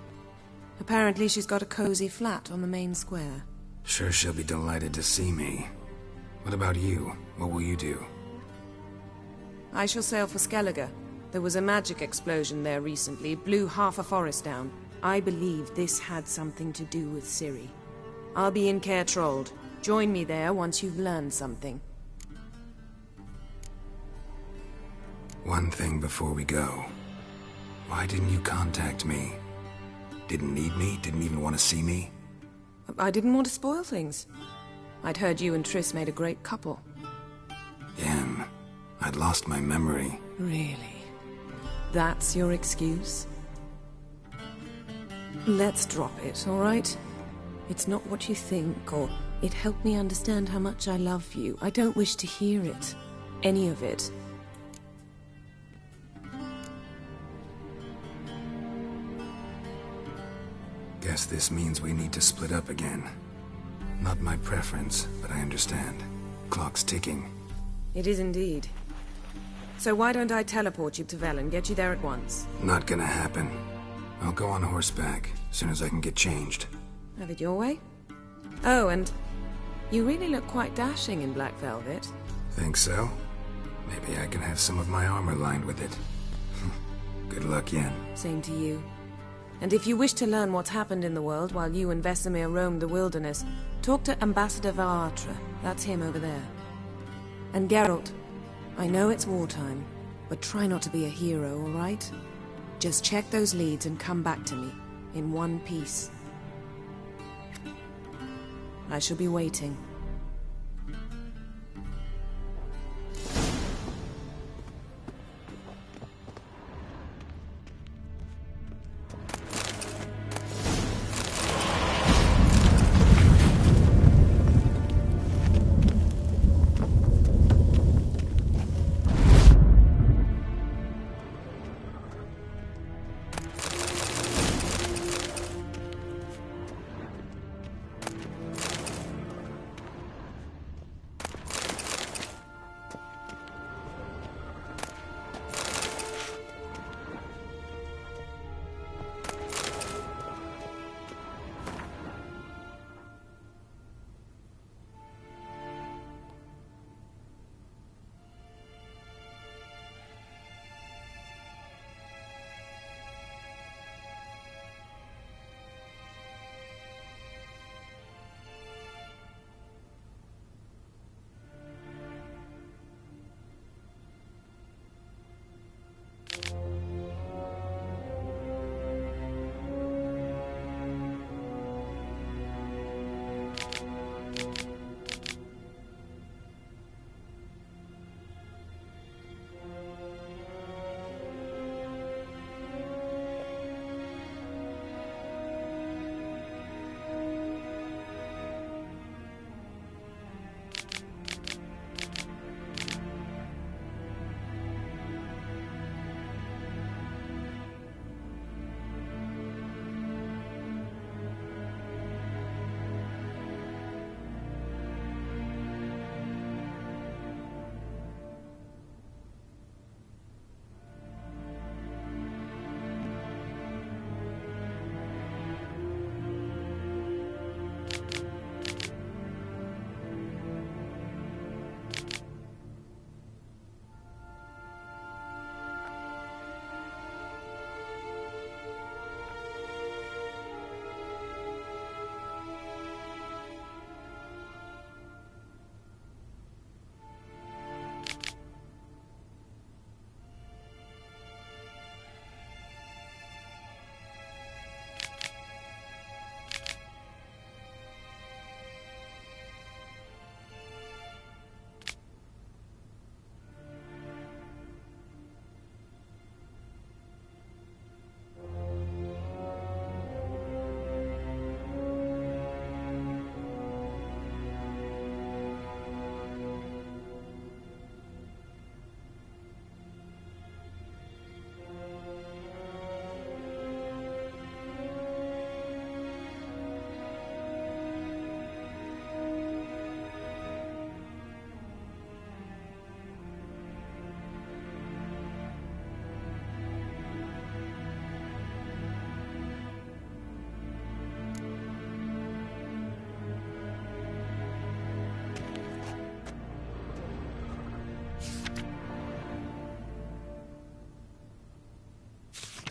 Apparently she's got a cozy flat on the main square. Sure she'll be delighted to see me. What about you? What will you do? I shall sail for Skellige. There was a magic explosion there recently, blew half a forest down. I believe this had something to do with Ciri. I'll be in Caer Trold. Join me there once you've learned something. One thing before we go. Why didn't you contact me? Didn't need me? Didn't even want to see me? I didn't want to spoil things. I'd heard you and Triss made a great couple. Yen, I'd lost my memory. Really? That's your excuse? Let's drop it, all right? It's not what you think, or it helped me understand how much I love you. I don't wish to hear it. Any of it. Guess this means we need to split up again. Not my preference, but I understand. Clock's ticking. It is indeed. So why don't I teleport you to Vel and get you there at once? Not gonna happen. I'll go on horseback, as soon as I can get changed. Have it your way? Oh, and you really look quite dashing in black velvet. Think so? Maybe I can have some of my armor lined with it. Good luck, Yen. Same to you. And if you wish to learn what's happened in the world while you and Vesemir roamed the wilderness, talk to Ambassador Varatra. That's him over there. And Geralt, I know it's wartime, but try not to be a hero, all right? Just check those leads and come back to me, in one piece. I shall be waiting.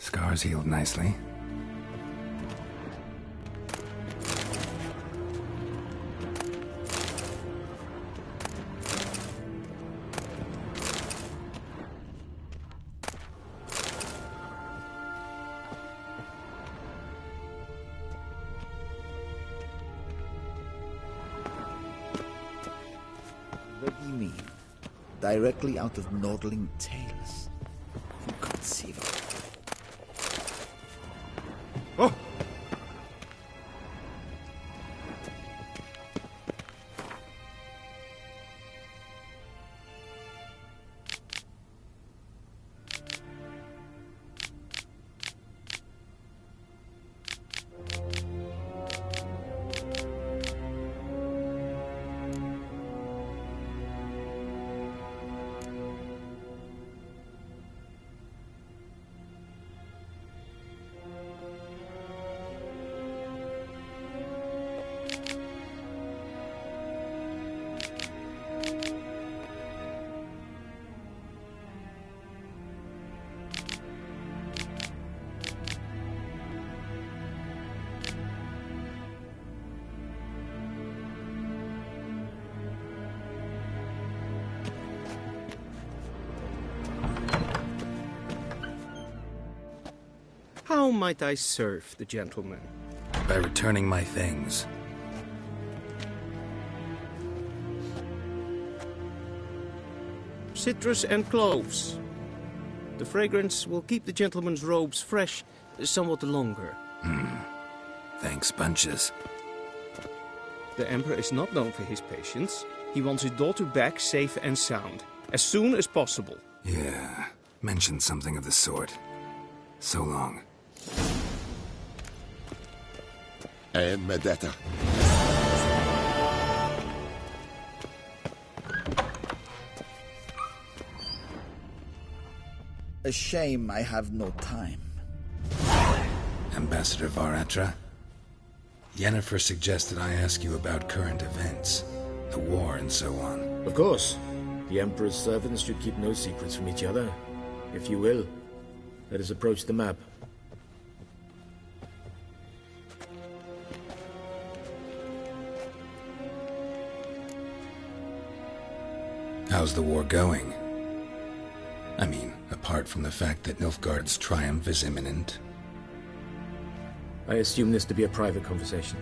Scars healed nicely. What do you mean? Directly out of Nordling tales? Inconceivable. Oh! How might I serve the gentleman? By returning my things. Citrus and cloves. The fragrance will keep the gentleman's robes fresh somewhat longer. Thanks, bunches. The Emperor is not known for his patience. He wants his daughter back safe and sound, as soon as possible. Yeah, mentioned something of the sort. So long. And Medetta. A shame I have no time. Ambassador Varatra? Yennefer suggested I ask you about current events, the war and so on. Of course. The Emperor's servants should keep no secrets from each other. If you will, let us approach the map. How's the war going? I mean, apart from the fact that Nilfgaard's triumph is imminent. I assume this to be a private conversation.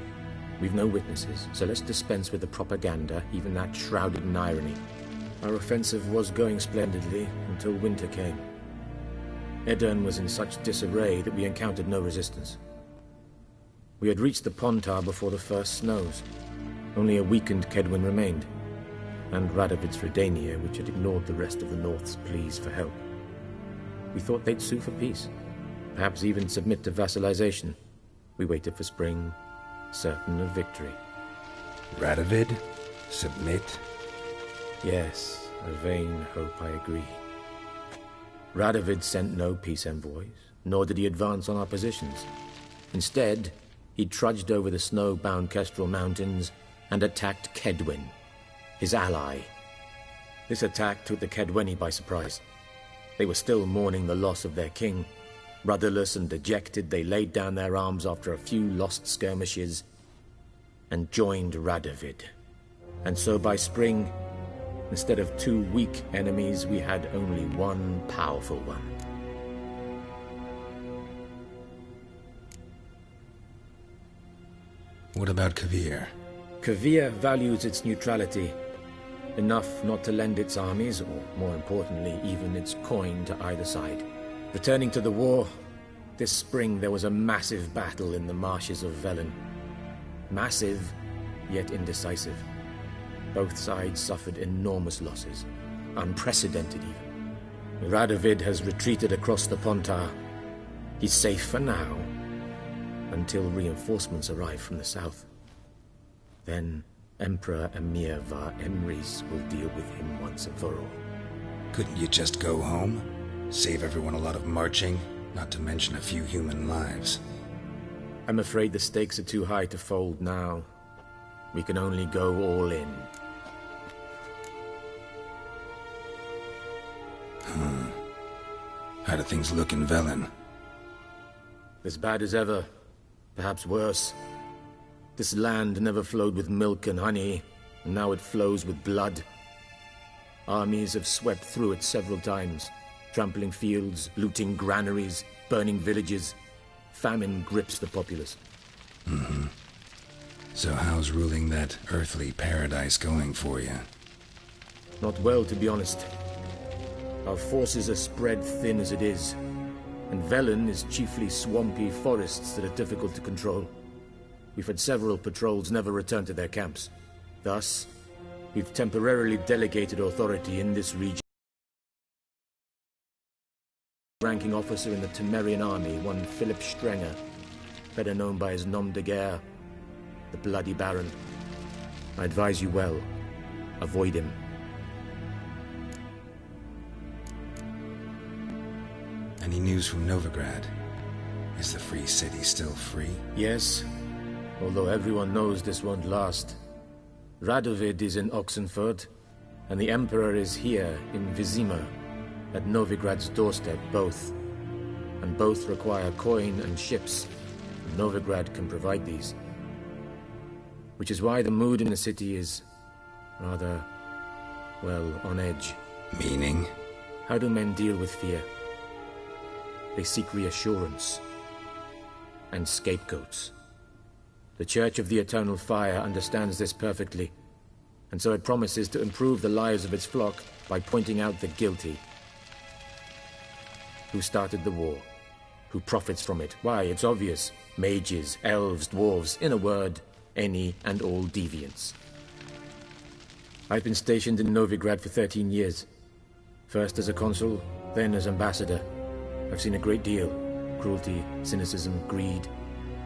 We've no witnesses, so let's dispense with the propaganda, even that shrouded in irony. Our offensive was going splendidly until winter came. Edirn was in such disarray that we encountered no resistance. We had reached the Pontar before the first snows. Only a weakened Kedwin remained, and Radovid's Redania, which had ignored the rest of the North's pleas for help. We thought they'd sue for peace, perhaps even submit to vassalization. We waited for spring, certain of victory. Radovid? Submit? Yes, a vain hope, I agree. Radovid sent no peace envoys, nor did he advance on our positions. Instead, he trudged over the snow-bound Kestrel Mountains and attacked Kedwen, his ally. This attack took the Kedweni by surprise. They were still mourning the loss of their king. Rudderless and dejected, they laid down their arms after a few lost skirmishes and joined Radovid. And so by spring, instead of 2 weak enemies, we had only 1 powerful one. What about Kavir? Kavir values its neutrality, enough not to lend its armies, or more importantly, even its coin to either side. Returning to the war, this spring there was a massive battle in the marshes of Velen. Massive, yet indecisive. Both sides suffered enormous losses, unprecedented even. Radovid has retreated across the Pontar. He's safe for now, until reinforcements arrive from the south. Then Emperor Emir Var Emrys will deal with him once and for all. Couldn't you just go home? Save everyone a lot of marching, not to mention a few human lives. I'm afraid the stakes are too high to fold now. We can only go all in. How do things look in Velen? As bad as ever, perhaps worse. This land never flowed with milk and honey, and now it flows with blood. Armies have swept through it several times, trampling fields, looting granaries, burning villages. Famine grips the populace. So how's ruling that earthly paradise going for you? Not well, to be honest. Our forces are spread thin as it is, and Velen is chiefly swampy forests that are difficult to control. We've had several patrols never return to their camps. Thus, we've temporarily delegated authority in this region. Ranking officer in the Temerian army, one Philip Strenger, better known by his nom de guerre, the Bloody Baron. I advise you well. Avoid him. Any news from Novigrad? Is the free city still free? Yes, although everyone knows this won't last. Radovid is in Oxenford, and the Emperor is here in Vizima, at Novigrad's doorstep, both. And both require coin and ships, and Novigrad can provide these. Which is why the mood in the city is rather, well, on edge. Meaning? How do men deal with fear? They seek reassurance, and scapegoats. The Church of the Eternal Fire understands this perfectly, and so it promises to improve the lives of its flock by pointing out the guilty. Who started the war? Who profits from it? Why, it's obvious. Mages, elves, dwarves, in a word, any and all deviants. I've been stationed in Novigrad for 13 years. First as a consul, then as ambassador. I've seen a great deal. Cruelty, cynicism, greed.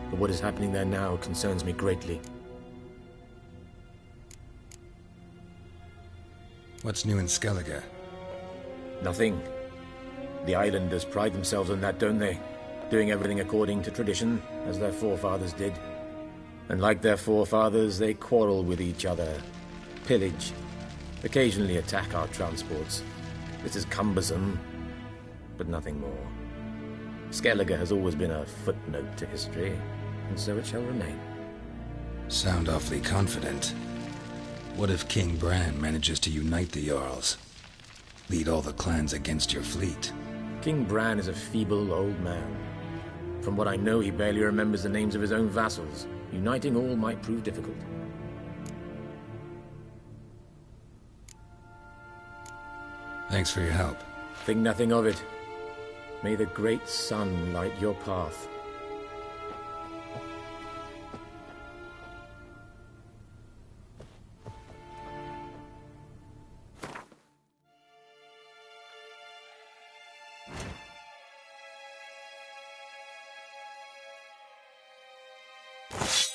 But what is happening there now concerns me greatly. What's new in Skellige? Nothing. The islanders pride themselves on that, don't they? Doing everything according to tradition, as their forefathers did. And like their forefathers, they quarrel with each other, pillage, occasionally attack our transports. This is cumbersome, but nothing more. Skellige has always been a footnote to history, and so it shall remain. Sound awfully confident. What if King Bran manages to unite the Jarls? Lead all the clans against your fleet? King Bran is a feeble old man. From what I know, he barely remembers the names of his own vassals. Uniting all might prove difficult. Thanks for your help. Think nothing of it. May the great sun light your path. You